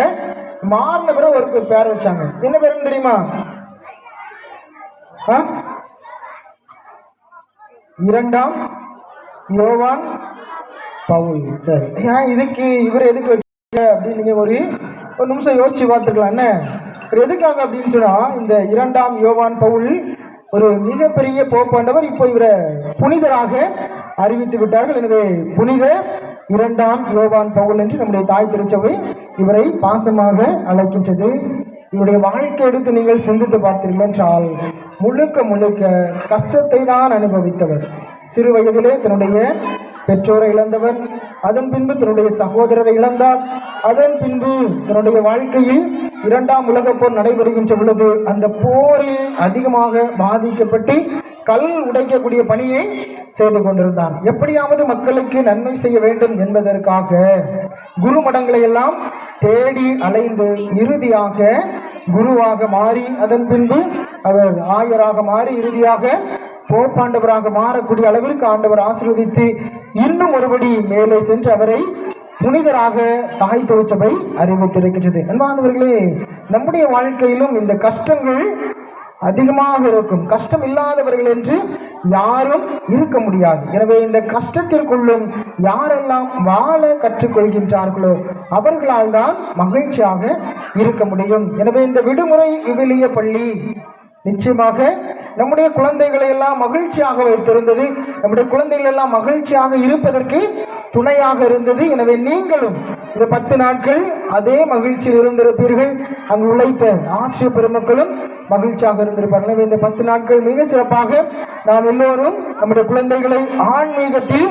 S8: மாறின பிறகு ஒரு பேர் வச்சாங்க. என்ன பேருன்னு தெரியுமா? 2ஆம் யோவான் பவுல். சரி, இதுக்கு இவர் எதுக்கு வச்ச அப்படின்னு நீங்க ஒரு நிமிஷம் யோசிச்சு பார்த்துக்கலாம். என்ன எதுக்காக அப்படின்னு சொன்னா, இந்த 2ஆம் யோவான் பவுல் ஒரு மிகப்பெரிய போப்பாண்டவர். இப்போ இவரை புனிதராக அறிவித்து விட்டார்கள். எனவே புனித 2ஆம் யோவான் பவுல் என்று நம்முடைய தாய் திருச்சபை இவரை பாசமாக அழைக்கின்றது. இவருடைய வாழ்க்கை எடுத்து நீங்கள் சிந்தித்து பார்த்தீர்கள் என்றால் முழுக்க கஷ்டத்தை தான் அனுபவித்தவர். சிறு வயதிலே தன்னுடைய பெற்றோரை இழந்தவர். அதன் பின்பு தன்னுடைய சகோதரரை இழந்தார். அதன் பின்பு தன்னுடைய வாழ்க்கையில் 2ஆம் உலகப் போர் நடைபெறுகின்ற பொழுது அந்த போரில் அதிகமாக பாதிக்கப்பட்டு கல் உடைக்கக்கூடிய பணியை செய்து கொண்டிருந்தார். எப்படியாவது மக்களுக்கு நன்மை செய்ய வேண்டும் என்பதற்காக குருமடங்களை எல்லாம் தேடி அலைந்து இறுதியாக குருவாக மாறி, அதன் பின்பு அவர் ஆயராக மாறி, இறுதியாக போப்பாண்டவராக மாறக்கூடிய அளவிற்கு ஆண்டவர் ஆசீர்வதித்து இன்னும் ஒருபடி மேலே சென்று அவரை புனிதராக தாய் திருச்சபை அறிவித்திருக்கின்றது. அன்பானவர்களே, நம்முடைய வாழ்க்கையிலும் இந்த கஷ்டங்கள் அதிகமாக இருக்கும். கஷ்டம் இல்லாதவர்கள் என்று யாரும் இருக்க முடியாது. எனவே இந்த கஷ்டத்திற்குள்ளும் யாரெல்லாம் வாழ கற்றுக்கொள்கின்றார்களோ அவர்களால் தான் மகிழ்ச்சியாக இருக்க முடியும். எனவே இந்த விடுமுறை விவிலிய பள்ளி நிச்சயமாக நம்முடைய குழந்தைகளை எல்லாம் மகிழ்ச்சியாக வைத்திருந்தது. நம்முடைய குழந்தைகள் எல்லாம் மகிழ்ச்சியாக இருப்பதற்கு துணையாக இருந்தது. எனவே நீங்களும் இந்த 10 நாட்கள் அதே மகிழ்ச்சியில் இருந்திருப்பீர்கள். அங்கு உழைத்த ஆசிரியர் பெருமக்களும் மகிழ்ச்சியாக இருந்திருப்பார்கள். எனவே இந்த 10 நாட்கள் மிக சிறப்பாக நாம் எல்லோரும் நம்முடைய குழந்தைகளை ஆன்மீகத்தில்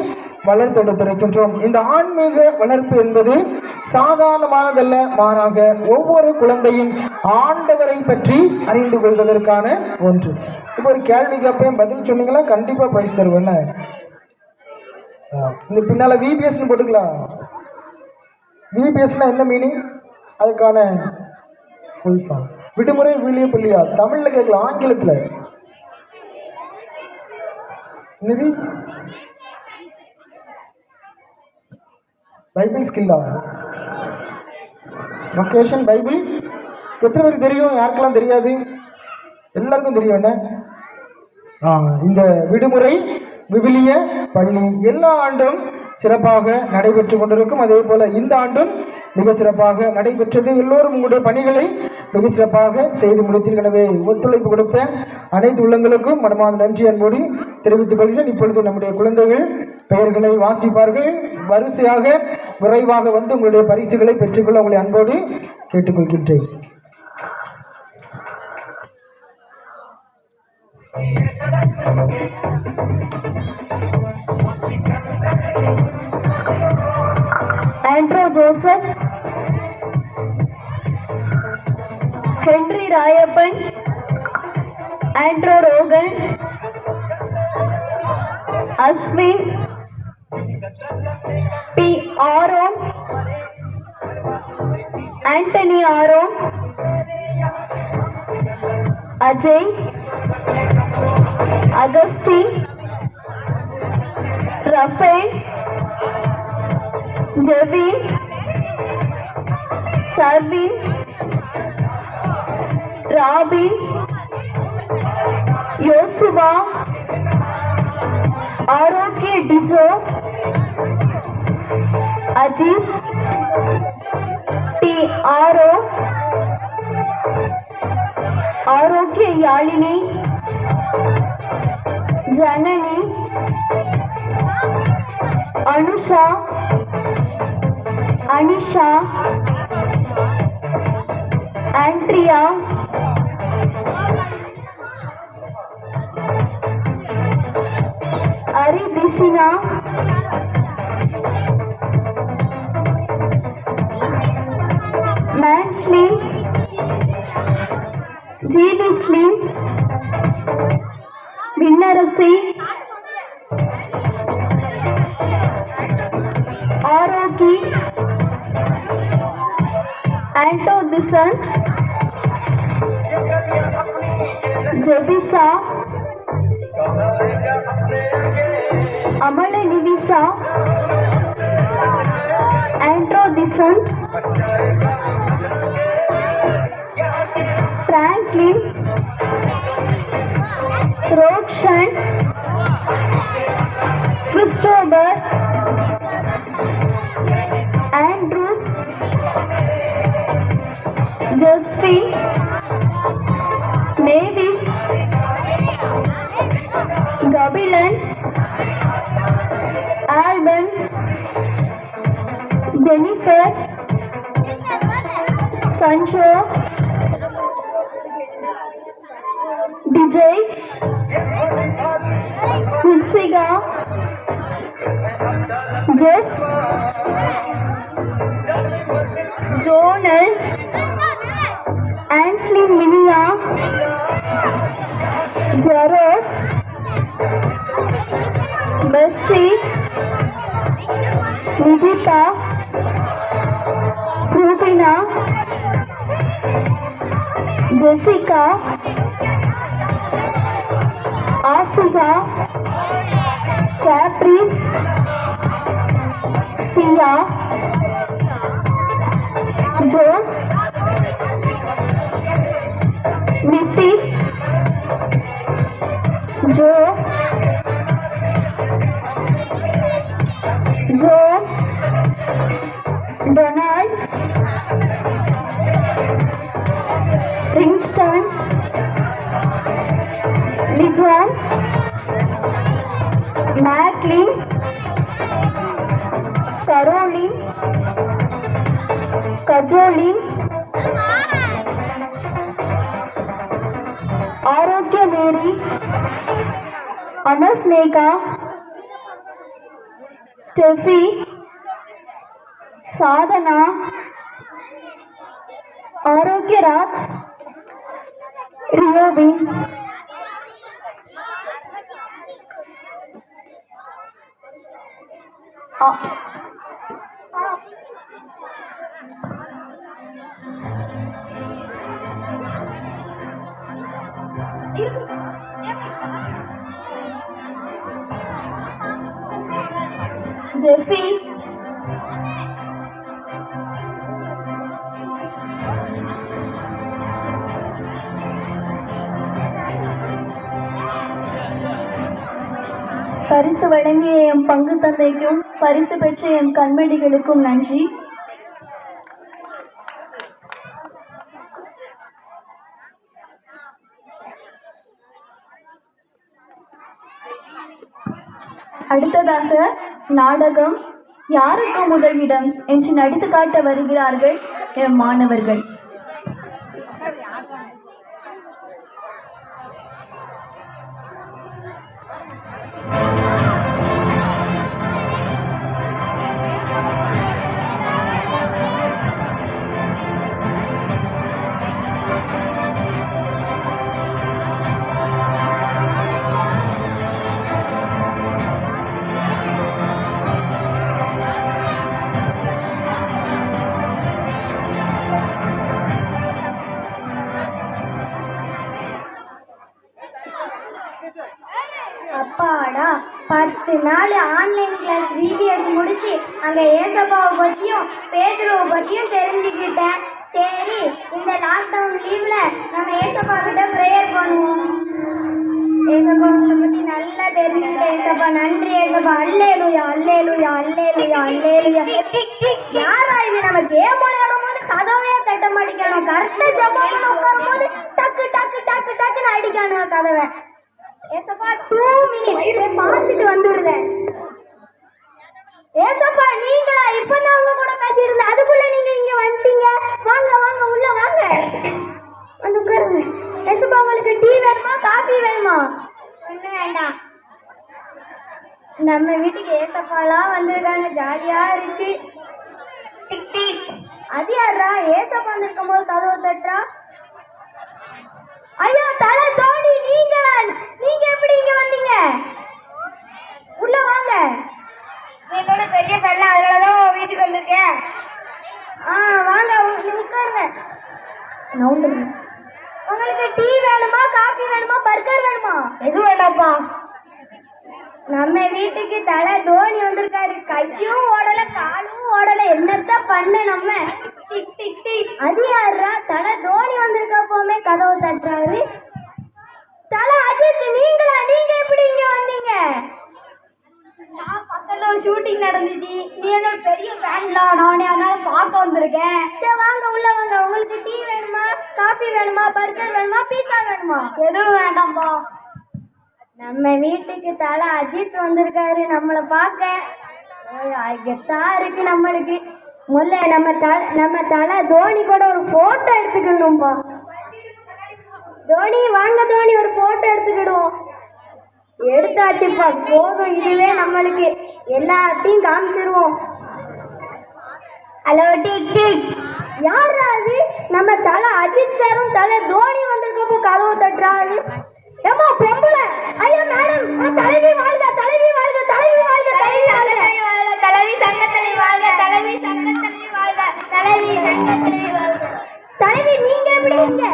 S8: வளர்த்தெடுத்திருக்கின்றோம். இந்த ஆன்மீக வளர்ப்பு என்பது சாதாரணமானதல்ல, மாறாக ஒவ்வொரு குழந்தையும் ஆண்டவரை பற்றி அறிந்து கொள்வதற்கான ஒன்று. இப்போ ஒரு கேள்வி கேட்பேன், பதில் சொன்னீங்களா கண்டிப்பா பிரைஸ் தருவேன். இந்த பின்னால விபிஎஸ்ன்னு போட்டுக்கலாம். விபிஎஸ்னா என்ன மீனிங்? அதுக்கான விடுமுறை விழிய பள்ளியா? தமிழ்ல கேட்கலாம், ஆங்கிலத்தில் என்னது? பைபிள் ஸ்கில்லா? வொகேஷன் பைபிள் எத்தனை பேருக்கு தெரியும்? யாருக்கெல்லாம் தெரியாது? எல்லாருக்கும் தெரியும். என்ன இந்த விடுமுறை விவிலிய பள்ளி எல்லா ஆண்டும் சிறப்பாக நடைபெற்று கொண்டிருக்கும். அதே போல இந்த ஆண்டும் மிக சிறப்பாக நடைபெற்றது. எல்லோரும் உங்களுடைய பணிகளை மிக சிறப்பாக செய்து முடித்தீர்கள். எனவே ஒத்துழைப்பு கொடுத்த அனைத்து உள்ளங்களுக்கும் மனமார்ந்த நன்றி அன்போடு தெரிவித்துக் கொள்கிறேன். இப்பொழுது நம்முடைய குழந்தைகள் பெயர்களை வாசிப்பார்கள். வரிசையாக விரைவாக வந்து உங்களுடைய பரிசுகளை பெற்றுக்கொள்ள உங்களை அன்போடு கேட்டுக்கொள்கின்றேன்.
S4: Andro Joseph, Henry Rayappan, Andro Rohan, Ashwin, P Aaron, Antony Aaron, Ajay, Augustine, Raphael, Jevin, Sarvin, Robin, Yosuva, Arokia Tijo, Ajees, D Aro, Arokia Yazhini, Janani, Anusha, Anisha, Andrea, Arithisina, Mensly, Jeevisly, Vinnarasi, Arokki, Andothisan, Jebisa, Amala Nivisha, Androthisan, Franklin, Rokshan, Christopher, Andrews, Jaswin, Mavis, Kabilan, Alban, Jennifer, Sanjo, Vijay, Husika, Jeff, Jonal, Ansly Miniya, Jeros, Percy, Nijitha, Rubina, Jessica, Asika, Kapris, Pia, Jose, Nitish, Joe, Joe, Donald, Princeton, லிஜான்ஸ், மேக்லின், Caroline, கஜோலின், ஆரோக்கிய மேரி, அனஸ்னேகா, ஸ்டெஃபி, சாதனா, ஆரோக்கியராஜ், ரியோபின், ஜெஃபி, பரிசு வழங்கிய என் பங்கு தந்தைக்கும் பரிசு பெற்ற என் கண்மணிகளுக்கும் நன்றி. அடுத்ததாக நாடகம் யாருக்கு முதலிடம் என்று நடித்து காட்ட வருகிறார்கள் என் மாணவர்கள்.
S5: அப்பாடா 10 நாள் ஆன்லைன் கிளாஸ் வீடியோஸ் முடிச்சு அங்கே ஏசப்பாவை பற்றியும் பேதுருவை பற்றியும் தெரிஞ்சுக்கிட்டேன். சரி, இந்த லாக்டவுன் லீவில் நம்ம ஏசப்பா கிட்ட ப்ரேயர் பண்ணுவோம். ஏசப்பா உங்களை பற்றி நல்லா தெரிஞ்சுக்கிட்டேன். ஏசப்பா நன்றி ஏசப்பா. அல்லேலூயா அல்லேலூயா அல்லேலூயா அல்லேலூயா. யாரா இது? நம்ம கேம் விளையாடும் போது கதவையே தட்ட மாட்டேங்கிறோம். கரெக்டாக ஜப்பான்னு உட்காரும் போது டக்கு டக்கு டக்கு டக்குன்னு அடிக்கானுங்க கதவை. ஏசப்பா 2 மினிட்ஸ் பார்த்துட்டு வந்துடுறேன். ஏசப்பா நீங்களா? இப்பதான் உங்க கூட பேசிட்டு இருந்தேன், அதுக்குள்ள நீங்க இங்க வந்துட்டீங்க. வாங்க வாங்க உள்ள வாங்க, வந்து உட்காருங்க. ஏசப்பா உங்களுக்கு டீ வேணுமா காஃபி வேணுமா? ஒன்றும் வேண்டாம். நம்ம வீட்டுக்கு ஏசப்பாலாம் வந்திருக்காங்க, ஜாலியா இருக்கு. Tick tick. அது யாரா? ஏசப்பா வந்திருக்கும் போது கதவு தட்டுறா. ஐயோ தலை தோனி, நீங்களா? நீங்க எப்படி இங்க வந்தீங்க? உள்ள வாங்க. நீங்களோட பெரிய பெண்ண, அதனாலதான் வீட்டுக்கு வந்திருக்கேன். வாங்க உட்காருங்க. உங்களுக்கு டீ வேணுமா காஃபி வேணுமா பர்கர் வேணுமா? எது வேண்டாப்பா. நம்ம வீட்டுக்கு தலை தோனி வந்திருக்காரு. கையும் ஓடல காலும் ஓடல, என்னத்தான் பண்ண நம்ம. Tick tick tick. அது யாரா? தலை தோனி வந்திருக்கப்போமே கதவு தட்டுறாரு. தலை அஜித் நீங்களா? நீங்க எப்படி இங்க வந்தீங்க? நான் பக்கத்துல ஒரு ஷூட்டிங் நடந்துச்சு, நீ என்னோட பெரிய ஃபேன்டா, நானே அதனால பார்க்க வந்திருக்கேன். சரி வாங்க உள்ள வாங்க. உங்களுக்கு டீ வேணுமா காஃபி வேணுமா பர்கர் வேணுமா பீஸா வேணுமா? எதுவும் வேண்டாம்பா. நம்ம வீட்டுக்கு தலை அஜித் வந்திருக்காரு நம்மளை பார்க்க. கெத்தா இருக்கு நம்மளுக்கு. முதல்ல நம்ம தலை தோனி கூட ஒரு போட்டோ எடுத்துக்கணும்பா. தோனி வாங்க தோனி, ஒரு போட்டோ எடுத்துக்கிடுவோம். எடுத்தாச்சுப்பா, போதும். இதுவே நம்மளுக்கு எல்லாத்தையும் காமிச்சிருவோம். Hello tick tick. யாரா அது? நம்ம தலை அஜித் சாரும் தலை தோனி வந்திருக்கப்போ கதவு தட்டுறாரு. ஏமா பொம்பளை? ஐயோ மேடம், தலைவி வாழ்க தலைவி வாழ்க தலைவி வாழ்க தலைவி வாழ்க தலைவி சங்கத்தலை வாழ்க தலைவி சங்கத்தலை வாழ்க தலைவி சங்கத்தலை வாழ்க. தலைவி நீங்க எப்படி? இங்க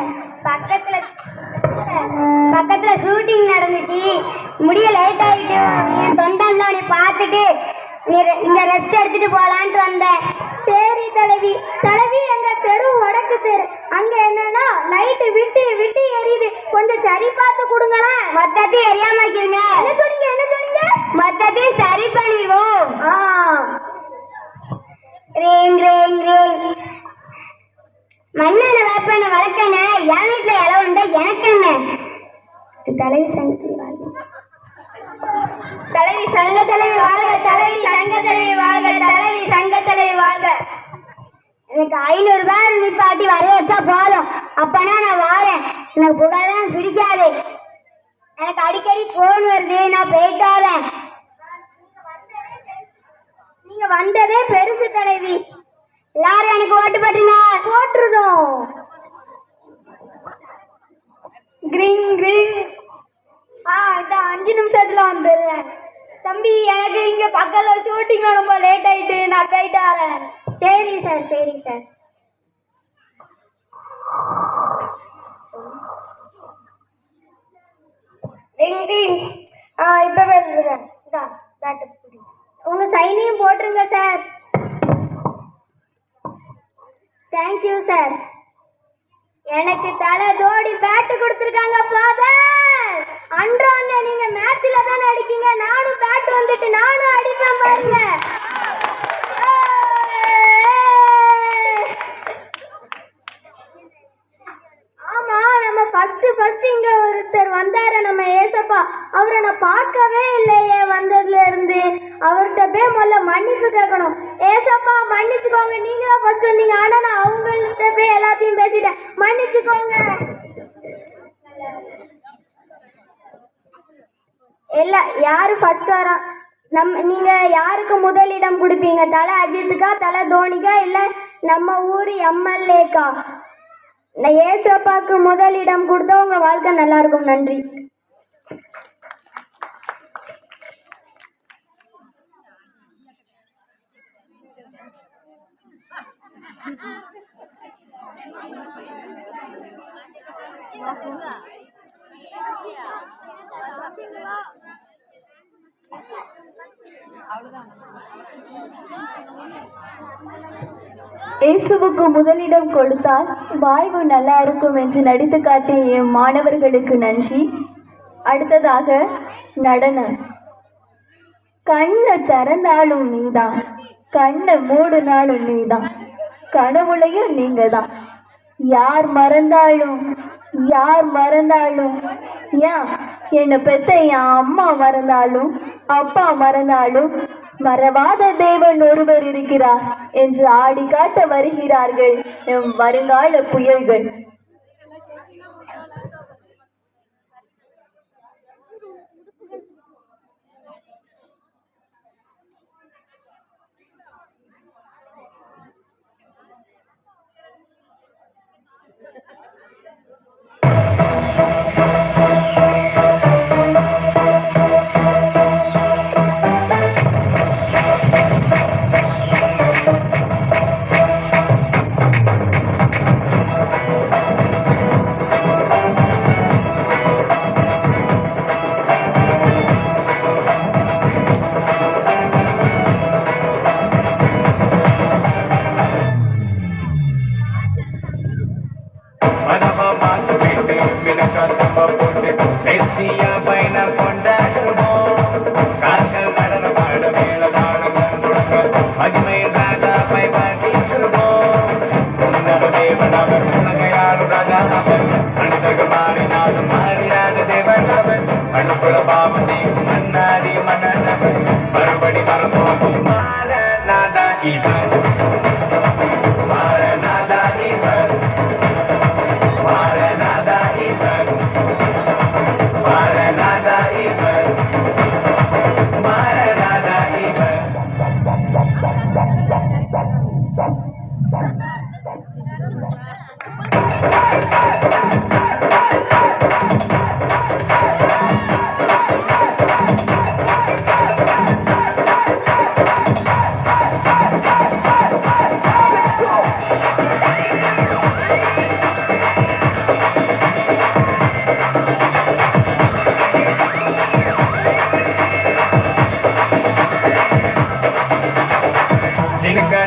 S5: பக்கத்துல ஷூட்டிங் நடந்துச்சு, முடிய லேட் ஆகிட்டு என் தொண்டன்ல உன்னை பார்த்துட்டு இங்க ரெஸ்ட் எடுத்துட்டு போலான்ட்டு வந்தேன். சரி தலைவி. தலைவி எங்க தெரு வடக்கு தெரு, அங்க என்னன்னா லைட்டு விட்டு விட்டு எரியுது, கொஞ்சம் சரி பார்த்து கொடுங்களேன். மொத்தத்தையும் எரியாம வைக்கிறீங்க. என்ன சொன்னீங்க? என்ன சொன்னீங்க? மொத்தத்தையும் சரி பண்ணிடுவோம். ரேங் ரேங் ரேங். மண்ணெண்ண வேப்பெண்ண வளர்க்கண்ண, என் வீட்டுல இலை வந்தா எனக்கு என்ன? தலைவி சங்கத்தலை வாழ்க தலைவி சங்க தலைவி வாழ்க தலைவி சங்க தலைவி வாழ்க தலைவி சங்க தலைவி வாழ்க. எனக்கு 500 ரூபாய் நிப்பாட்டி வர வச்சா போதும், அப்பனா நான் வாரேன். எனக்கு புகழெல்லாம் பிடிக்காது, எனக்கு அடிக்கடி போன் வருது, நான் போயிட்டு வரேன். நீங்க வந்ததே பெருசு தலைவி.
S1: எல்லாரும் எனக்கு ஓட்டு போட்டுருங்க. போட்டுருதோம். Green green. இதான் 5 நிமிஷத்துல வந்துடுறேன். தம்பி எனக்கு இங்க பக்கத்துல ஷூட்டிங் ரொம்ப லேட் ஆயிட்டு, நான் போயிட்டு வரேன். சரி சார், சரி சார். இப்ப பேசுறேன். உங்க சைனையும் போட்டுருங்க சார். Thank you sir. எனக்கு தலை தோடி பேட்டு கொடுத்துருக்காங்க ஃபாதர். அன்றோன்னு நீங்க மேட்ச்ல தானே அடிக்கீங்க, நானும் பேட் வந்துட்டு நானும் அடிப்பேன் பாருங்க. ஆமா, நம்ம ஃபர்ஸ்ட் இங்க ஒருத்தர் வந்தாரு, நம்ம ஏசப்பா. அவரை நான் பார்க்கவே இல்லையே வந்ததுல இருந்து. அவர்கிட்ட போய் முதல்ல மன்னிப்பு கேட்கணும். ஏசப்பா மன்னிச்சுக்கோங்க, நீங்க தான் ஃபர்ஸ்ட் வந்தீங்க, ஆனா நான் அவங்கள்ட்ட போய் எல்லாத்தையும் பேசிட்டேன், மன்னிச்சுக்கோங்க. இல்ல யாரு ஃபர்ஸ்ட் வரா? நீங்க யாருக்கு முதலிடம் கொடுப்பீங்க? தலை அஜித்துக்கா, தலை தோனிக்கா, இல்ல நம்ம ஊர் எம்எல்ஏக்கா? நான் ஏசப்பாக்கு முதலிடம் கொடுத்தா உங்க வாழ்க்கை நல்லா இருக்கும். நன்றி.
S3: இயேசுவுக்கு முதலிடம் கொடுத்தால் வாழ்வு நல்லா இருக்கும் என்று நடித்து காட்டிய என் மாணவர்களுக்கு நன்றி. அடுத்ததாக நடனம். கண்ணை திறந்தாலும் நீதான், கண்ணை மூடினாலும் நீதான், கடவுளையும் நீங்க தான். யார் மறந்தாலும் ஏன் என்னை பெத்த என் அம்மா மறந்தாலும் அப்பா மறந்தாலும் மறவாத தேவன் ஒருவர் இருக்கிறார் என்று ஆடி காட்ட வருகிறார்கள் எம் வருங்கால புயல்கள்.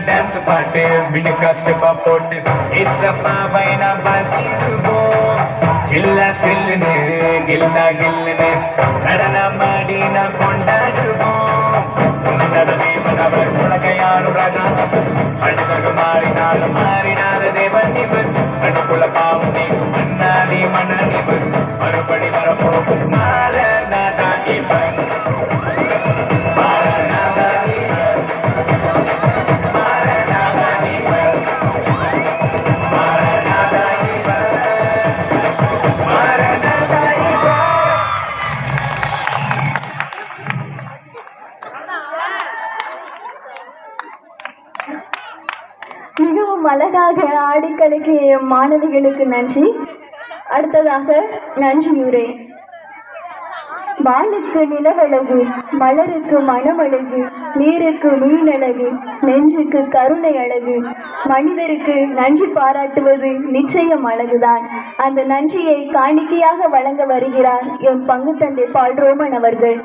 S6: டான்ஸ் பாட்டு விடுக்கா ஸ்டெப்பா போட்டு ஏசப்பாவை நாம் பார்த்திடுவோம். சில்ல சில்லுன்னு கில்லா கில்லுன்னு நடனமாடி நாம் கொண்டாடுவோம். உன்னத தேவன் அவர் உலகையாளும் ராஜா, அழுதகு மாறினாலும் மாறினாத தேவன் இவர். அனுப்புல பாவம் நீக்கும் மன்னாதி மன்னன் இவர். மறுபடி வரப்போகும் மாறனாதா இவர்.
S3: மிகவும் அழகாக ஆடிக்கலக்கிய மாணவிகளுக்கு நன்றி. அடுத்ததாக நன்றியுரை. வானுக்கு நிலவழகு, மலருக்கு மணமழகு, நீருக்கு மீனழகு, நெஞ்சுக்கு கருணை அழகு. மனிதருக்கு நன்றி பாராட்டுவது நிச்சயம் அழகுதான். அந்த நன்றியை காணிக்கையாக வழங்க வருகிறார் என் பங்கு தந்தை பால் ரோமன் அவர்கள்.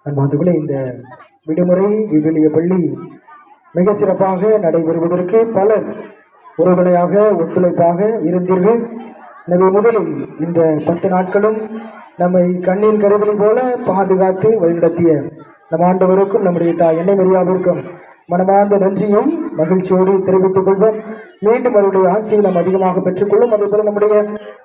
S8: அன்பார்ந்தவர்களே, இந்த விடுமுறை விவிலிய பள்ளி மிக சிறப்பாக நடைபெறுவதற்கு பலர் உறுதுணையாக ஒத்துழைப்பாக இருந்தீர்கள். எனவே முதலில் இந்த 10 நாட்களும் நம்மை கண்ணின் கருவிழி போல பாதுகாத்து வழிநடத்திய நம் ஆண்டவருக்கும் நம்முடைய தாய் எண்ணெய் மரியாவிற்கும் மனமார்ந்த நன்றியை மகிழ்ச்சியோடு தெரிவித்துக் கொள்வோம். மீண்டும் அவருடைய ஆசையை நாம் அதிகமாக பெற்றுக்கொள்ளும். அதே போல நம்முடைய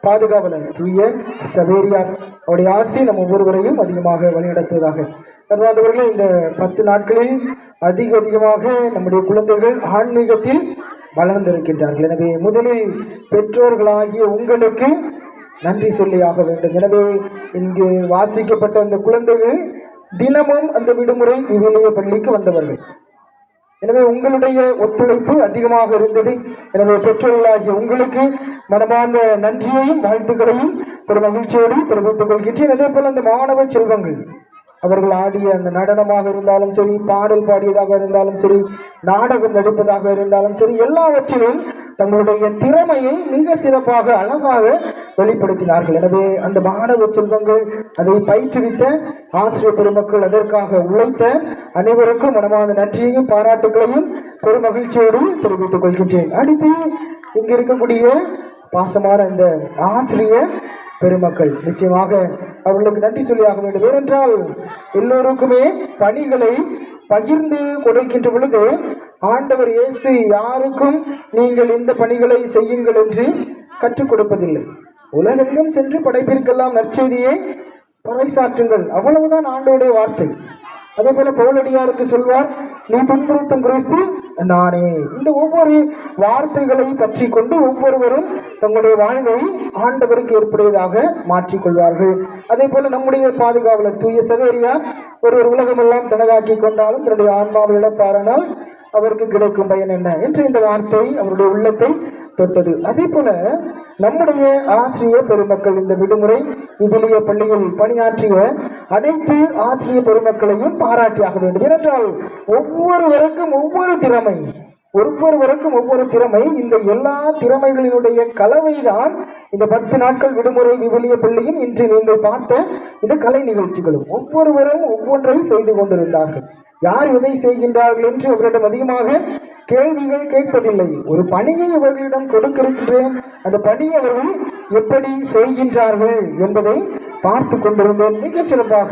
S8: பாதுகாவலர் தூய சவேரியார் அவருடைய ஆசை நம் ஒவ்வொருவரையும் அதிகமாக வழிநடத்துவதாக. அன்பார்ந்தவர்களே, இந்த 10 நாட்களில் அதிகமாக நம்முடைய குழந்தைகள் ஆன்மீகத்தில் வளர்ந்திருக்கின்றார்கள். எனவே முதலில் பெற்றோர்களாகிய உங்களுக்கு நன்றி சொல்லியாக வேண்டும். எனவே இங்கு வாசிக்கப்பட்ட அந்த குழந்தைகள் தினமும் அந்த விடுமுறை விவிலிய பள்ளிக்கு வந்தவர்கள். எனவே உங்களுடைய ஒத்துழைப்பு அதிகமாக இருந்தது. எனவே பெற்றோர்களாகிய உங்களுக்கு மனமார்ந்த நன்றியையும் வாழ்த்துக்களையும் ஒரு மகிழ்ச்சியோடு தெரிவித்துக் கொள்கின்றேன். அதே போல அந்த மாணவ செல்வங்கள் அவர்கள் ஆடிய அந்த நடனமாக இருந்தாலும் சரி, பாடல் பாடியதாக இருந்தாலும் சரி, நாடகம் நடிப்பதாக இருந்தாலும் சரி, எல்லாவற்றிலும் தங்களுடைய திறமையை மிக சிறப்பாக அழகாக வெளிப்படுத்தினார்கள். எனவே அந்த மாணவ செல்வங்கள் அதை பயிற்றுவித்த ஆசிரியர் பெருமக்கள், அதற்காக உழைத்த அனைவருக்கும் மனமார்ந்த நன்றியையும் பாராட்டுகளையும் பெரும் மகிழ்ச்சியோடு தெரிவித்துக் கொள்கின்றேன். அடுத்து இங்கு இருக்கக்கூடிய பாசமான இந்த ஆசிரியர் பெருமக்கள் நிச்சயமாக அவர்களுக்கு நன்றி சொல்லியாக வேண்டும். ஏனென்றால் எல்லோருக்குமே பணிகளை பகிர்ந்து கொடுக்கின்ற பொழுது ஆண்டவர் இயேசு யாருக்கும் நீங்கள் இந்த பணிகளை செய்யுங்கள் என்று கற்றுக் கொடுப்பதில்லை. உலகெங்கும் சென்று படைப்பிற்கெல்லாம் நற்செய்தியை பறைசாற்றுங்கள், அவ்வளவுதான் ஆண்டவருடைய வார்த்தை. அதே போல பவுலடியாருக்கு சொல்வார், நீ துன்புறுத்தும் கிறிஸ்து நானே. இந்த ஒவ்வொரு வார்த்தைகளை பற்றி கொண்டு ஒவ்வொருவரும் தங்களுடைய வாழ்வை ஆண்டவருக்கு ஏற்படுவதாக மாற்றிக்கொள்வார்கள். அதே போல நம்முடைய பாதுகாவலர் தூய சவேரியார் ஒருவர் உலகமெல்லாம் தனதாக்கி கொண்டாலும் தன்னுடைய ஆன்மாவை இழப்பாரானால் அவருக்கு கிடைக்கும் பயன் என்ன என்று இந்த வார்த்தை அவருடைய உள்ளத்தை தொட்டது. அதே போல நம்முடைய ஆசிரியர் பெருமக்கள் இந்த விடுமுறை விவிலிய பள்ளியில் பணியாற்றிய அனைத்து ஆசிரியர் பெருமக்களையும் பாராட்டியாக வேண்டும். ஏனென்றால் ஒவ்வொருவருக்கும் ஒவ்வொரு திறமை, இந்த எல்லா திறமைகளினுடைய கலவைதான் இந்த 10 நாட்கள் விடுமுறை விவிலிய பள்ளியின் இன்று நீங்கள் பார்த்த இந்த கலை நிகழ்ச்சிகளும். ஒவ்வொருவரும் ஒவ்வொன்றை செய்து கொண்டிருந்தார்கள். யார் எதை செய்கின்றார்கள் என்று அவரிடம் அதிகமாக கேள்விகள் கேட்பதில்லை. ஒரு பணியை அவர்களிடம் கொடுக்கின்றேன், அந்த பணியை அவர்கள் எப்படி செய்கின்றார்கள் என்பதை பார்த்து கொண்டிருந்தேன். மிக சிறப்பாக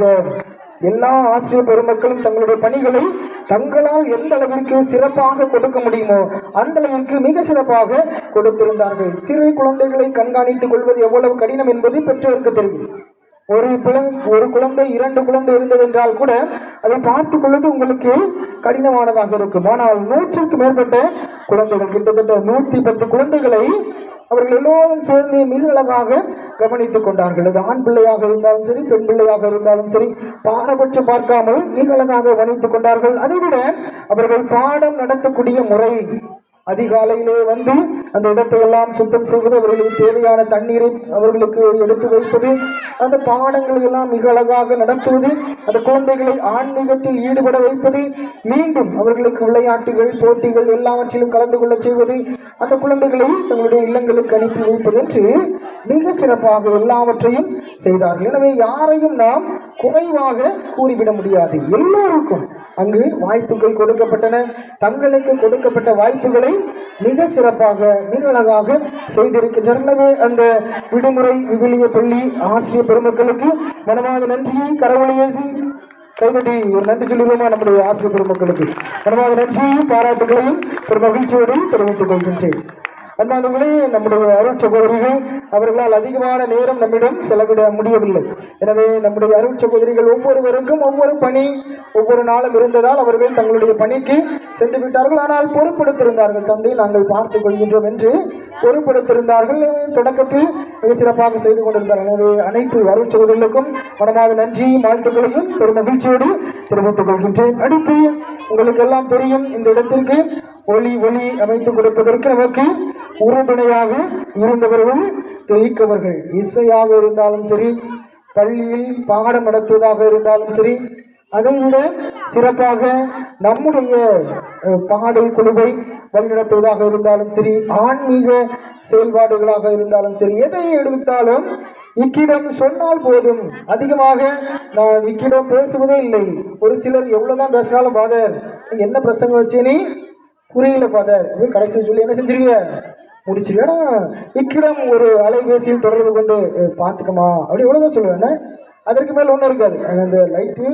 S8: எல்லா ஆசிரியர் பெருமக்களும் தங்களுடைய பணிகளை தங்களால் எந்த அளவிற்கு சிறப்பாக கொடுக்க முடியுமோ அந்த அளவிற்கு மிக சிறப்பாக கொடுத்திருந்தார்கள். சிறு குழந்தைகளை கண்காணித்துக் கொள்வது எவ்வளவு கடினம் என்பது பெற்றோருக்கு தெரியும். ஒரு குழந்தை 2 குழந்தை இருந்தது என்றால் கூட அதை பார்த்துக் கொள்வது உங்களுக்கு கடினமானதாக இருக்கும். ஆனால் 100க்கு மேற்பட்ட குழந்தைகள், கிட்டத்தட்ட 110 குழந்தைகளை அவர்கள் எல்லோரும் சேர்ந்து மிக அழகாக கவனித்துக் கொண்டார்கள். அது ஆண் பிள்ளையாக இருந்தாலும் சரி, பெண் பிள்ளையாக இருந்தாலும் சரி, பாரபட்சம் பார்க்காமல் மிக அழகாக கவனித்துக் கொண்டார்கள். அதைவிட அவர்கள் பாடம் நடத்தக்கூடிய முறை, அதிகாலையிலே வந்து அந்த இடத்தை எல்லாம் சுத்தம் செய்வது, அவர்களுக்கு தேவையான தண்ணீரை அவர்களுக்கு எடுத்து வைப்பது, அந்த பாடங்களை எல்லாம் மிக அழகாக நடத்துவது, அந்த குழந்தைகளை ஆன்மீகத்தில் ஈடுபட வைப்பது, மீண்டும் அவர்களுக்கு விளையாட்டுகள் போட்டிகள் எல்லாவற்றிலும் கலந்து கொள்ள செய்வது, அந்த குழந்தைகளை தங்களுடைய இல்லங்களுக்கு அனுப்பி வைப்பது என்று மிக சிறப்பாக எல்லாவற்றையும் செய்தார்கள். எனவே யாரையும் நாம் குறைவாக கூறிவிட முடியாது. எல்லோருக்கும் அங்கு வாய்ப்புகள் கொடுக்கப்பட்டன. தங்களுக்கு கொடுக்கப்பட்ட வாய்ப்புகளை மிக சிறப்பாக மிக அழகாக செய்திருக்கின்றனர். எனவே அந்த விடுமுறை விவிலிய பள்ளி ஆசிரியர் பெருமக்களுக்கு மனமார்ந்த நன்றியை கரவொலியேசி கைதட்டி ஒரு நன்றி சொல்லுவோமா? நம்முடைய ஆசிரியர் பெருமக்களுக்கு மனமார்ந்த நன்றியையும் பாராட்டுகளையும் ஒரு மகிழ்ச்சியோடு தெரிவித்துக் கொள்கின்றேன். அன்பானவர்களே, நம்முடைய அருள் சகோதரிகள் அவர்களால் அதிகமான நேரம் நம்மிடம் செலவிட முடியவில்லை. எனவே நம்முடைய அருள் சகோதரிகள் ஒவ்வொருவருக்கும் ஒவ்வொரு பணி ஒவ்வொரு நாளும் இருந்ததால் அவர்கள் தங்களுடைய பணிக்கு சென்று விட்டார்கள். ஆனால் பொறுப்படுத்திருந்தார்கள். தந்தை, நாங்கள் பார்த்துக் கொள்கின்றோம் என்று பொறுப்படுத்திருந்தார்கள். தொடக்கத்தில் மிக சிறப்பாக செய்து கொண்டிருந்தார்கள். எனவே அனைத்து அருள் சகோதரிகளுக்கும் மனமாத நன்றி வாழ்த்துக்களையும் பெரும் மகிழ்ச்சியோடு தெரிவித்துக் கொள்கின்றேன். அடுத்து உங்களுக்கு எல்லாம் தெரியும், இந்த இடத்திற்கு ஒளி அமைத்துக் கொடுப்பதற்கு நமக்கு உறுதுணையாக இருந்தவர்கள் தெளிக்கவர்கள். இசையாக இருந்தாலும் சரி, பள்ளியில் பாடம் நடத்துவதாக இருந்தாலும் சரி, அதைவிட சிறப்பாக நம்முடைய பாடல் குழுவை வழிநடத்துவதாக இருந்தாலும் சரி, ஆன்மீக செயல்பாடுகளாக இருந்தாலும் சரி, எதை எடுத்தாலும் இக்கிடம் சொன்னால் போதும். அதிகமாக நான் இக்கிடம் பேசுவதே இல்லை. ஒரு சிலர் எவ்வளவுதான் பேசினாலும், ஃபாதர் நீங்க என்ன பிரசங்கம் வச்சு நீ புரியல ஃபாதர், கடைசி சொல்லி என்ன செஞ்சிருவீங்க, முடிச்சிருவேனா. இக்கிடம் ஒரு அலைபேசியில் தொடர்பு கொண்டு பார்த்துக்கமா அப்படி எவ்வளவுதான் சொல்லுவேன். அதற்கு மேல் ஒன்றும் இருக்காது. அந்த லைட்டு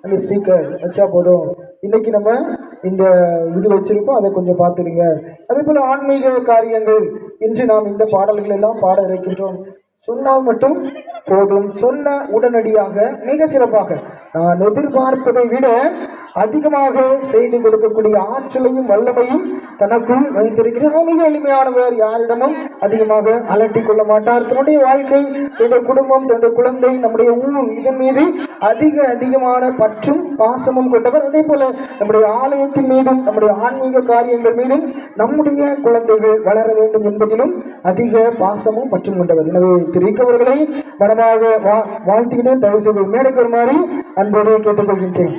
S8: அந்த ஸ்பீக்கர் வச்சா போதும். இன்னைக்கு நம்ம இந்த இது வச்சிருக்கோம், அதை கொஞ்சம் பார்த்துடுங்க. அதே போல ஆன்மீக காரியங்கள் இன்று நாம் இந்த பாடல்கள் எல்லாம் பாட இருக்கின்றோம். சொன்னால் மட்டும் போதும். சொன்ன உடனடியாக மிக சிறப்பாக நான் எதிர்பார்ப்பதை விட அதிகமாக செய்து கொடுக்கக்கூடிய ஆற்றலையும் வல்லமையும் தனக்குள் வைத்திருக்கிறார். மிக எளிமையானவர், யாரிடமும் அதிகமாக அலட்டிக் கொள்ள மாட்டார். தன்னுடைய வாழ்க்கை, தன்னுடைய குடும்பம், தன்னுடைய குழந்தை, நம்முடைய ஊர், இதன் மீது அதிகமான பற்றும் பாசமும் கொண்டவர். அதே போல நம்முடைய ஆலயத்தின் மீதும் நம்முடைய ஆன்மீக காரியங்கள் மீதும் நம்முடைய குழந்தைகள் வளர வேண்டும் என்பதிலும் அதிக பாசமும் பற்றும் கொண்டவர். எனவே திருக்கவர்களை மனமாக வாழ்த்துக்கிட்டே தயவு செய்து மேடைக்கு வருமாறு அன்போடு கேட்டுக்கொள்கின்றேன்.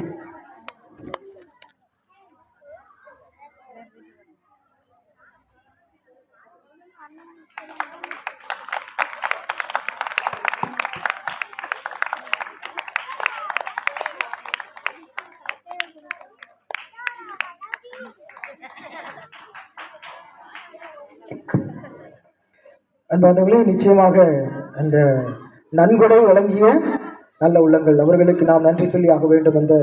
S8: அன்பானவர்களே, நிச்சயமாக அந்த நன்கொடை வழங்கிய நல்ல உள்ளங்கள் அவர்களுக்கு நாம் நன்றி சொல்லி ஆக வேண்டும். அந்த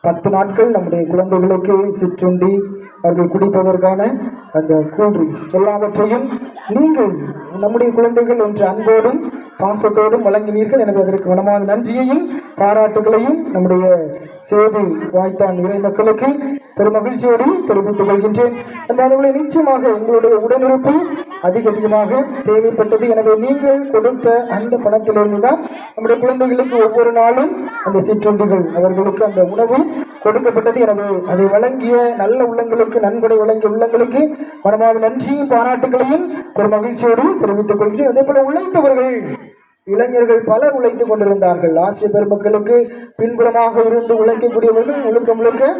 S8: 10 நாட்கள் நம்முடைய குழந்தைகளுக்கு சிற்றுண்டி, அவர்கள் குடிப்பதற்கான அந்த கூல்ட்ரிங்க்ஸ் எல்லாவற்றையும் நீங்கள் நம்முடைய குழந்தைகள் என்ற அன்போடும் பாசத்தோடும் வழங்கினீர்கள். எனவே அதற்கு மனமான நன்றியையும் பாராட்டுகளையும் நம்முடைய சேது வாய்த்தான் இறை மக்களுக்கு பெரும் மகிழ்ச்சியோடு தெரிவித்துக் கொள்கின்றேன். என்பதை நிச்சயமாக உங்களுடைய உடனிருப்பு அதிகமாக தேவைப்பட்டது. எனவே நீங்கள் கொடுத்த அந்த பணத்திலிருந்து தான் நம்முடைய குழந்தைகளுக்கு ஒவ்வொரு நாளும் அந்த சிற்றுண்டிகள், அவர்களுக்கு அந்த உணவு கொடுக்கப்பட்டது. எனவே அதை வழங்கிய நல்ல உள்ளங்களுக்கு, நன்கொடை வழங்கிய உள்ளங்களுக்கு மனமான நன்றியும் பாராட்டுகளையும் பெரும் மகிழ்ச்சியோடு தெரிவித்துக் கொள்கிறேன். அதே போல உழைத்தவர்கள், இளைஞர்கள் பலர் உழைத்துக் கொண்டிருந்தார்கள். ஆசிரியர் பெருமக்களுக்கு பின்புறமாக இருந்து உழைக்கக்கூடியவர்கள் முழுக்க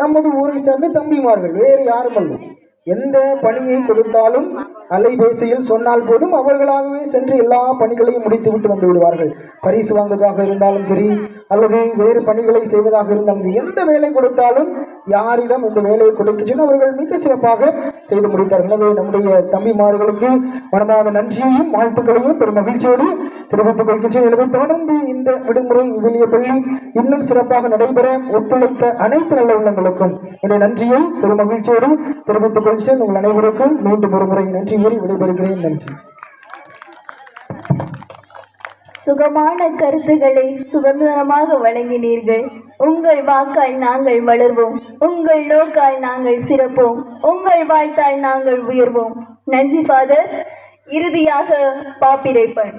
S8: நமது ஊரை சேர்ந்த தம்பிமார்கள், வேறு யாரும் அல்ல. எந்த பணியை கொடுத்தாலும் அலைபேசியில் சொன்னால் போதும் அவர்களாகவே சென்று எல்லா பணிகளையும் முடித்துவிட்டு வந்து விடுவார்கள். பரிசு வாங்குவதாக இருந்தாலும் சரி, அல்லது வேறு பணிகளை செய்வதாக இருந்தாலும், எந்த வேலை கொடுத்தாலும் யாரிடம் இந்த வேலையை கொடுக்கின்றன அவர்கள் மிக சிறப்பாக செய்து முடித்தார்கள். எனவே நம்முடைய தம்பிமார்களுக்கு மனமான நன்றியையும் வாழ்த்துக்களையும் பெரும் மகிழ்ச்சியோடு தெரிவித்துக் கொள்கின்றேன். எனவே தொடர்ந்து இந்த விடுமுறை விவிலிய பள்ளி இன்னும் சிறப்பாக நடைபெற ஒத்துழைத்த அனைத்து நல்ல உள்ளங்களுக்கும் என்னுடைய நன்றியை பெரும் மகிழ்ச்சியோடு தெரிவித்துக் கொள்கிறேன். உங்கள் அனைவருக்கும் மீண்டும் ஒரு முறை நன்றி கூறி விடைபெறுகிறேன். நன்றி.
S3: சுகமான கருத்துக்களை சுதந்திரமாக வழங்கினீர்கள். உங்கள் வாக்கால் நாங்கள் வளர்வோம், உங்கள் நோக்கால் நாங்கள் சிறப்போம், உங்கள் வாழ்த்தால் நாங்கள் உயர்வோம். நன்றி ஃபாதர். இறுதியாக பாப்பிரைப்பன்.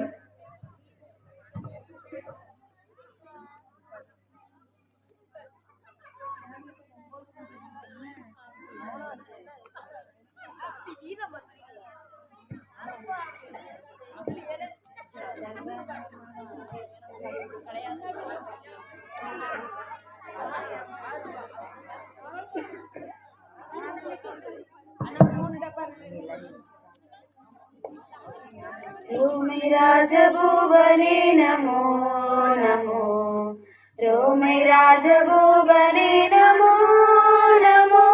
S5: रोमै राजभुवने नमो नमो, रोमै राजभुवने नमो नमो.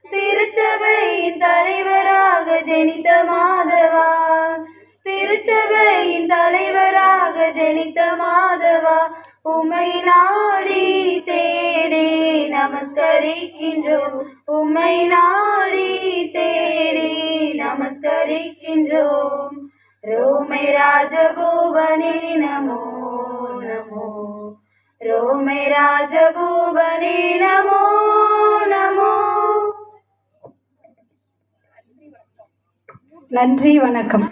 S5: திருச்சபையின் தலைவராக ஜெனித்த மாதவா, திருச்சபையின் தலைவராக ஜெனித்த மாதவா, உமை நாடி தேடேன
S1: நமஸ்கரிக்கின்றோம் உம்மை நாடி தேடி நமஸ்கரிக்கின்றோம் ரோமை ராஜபூபனே நமோ நமோ ரோமை ராஜபூபனே நமோ நமோ. நன்றி, வணக்கம்.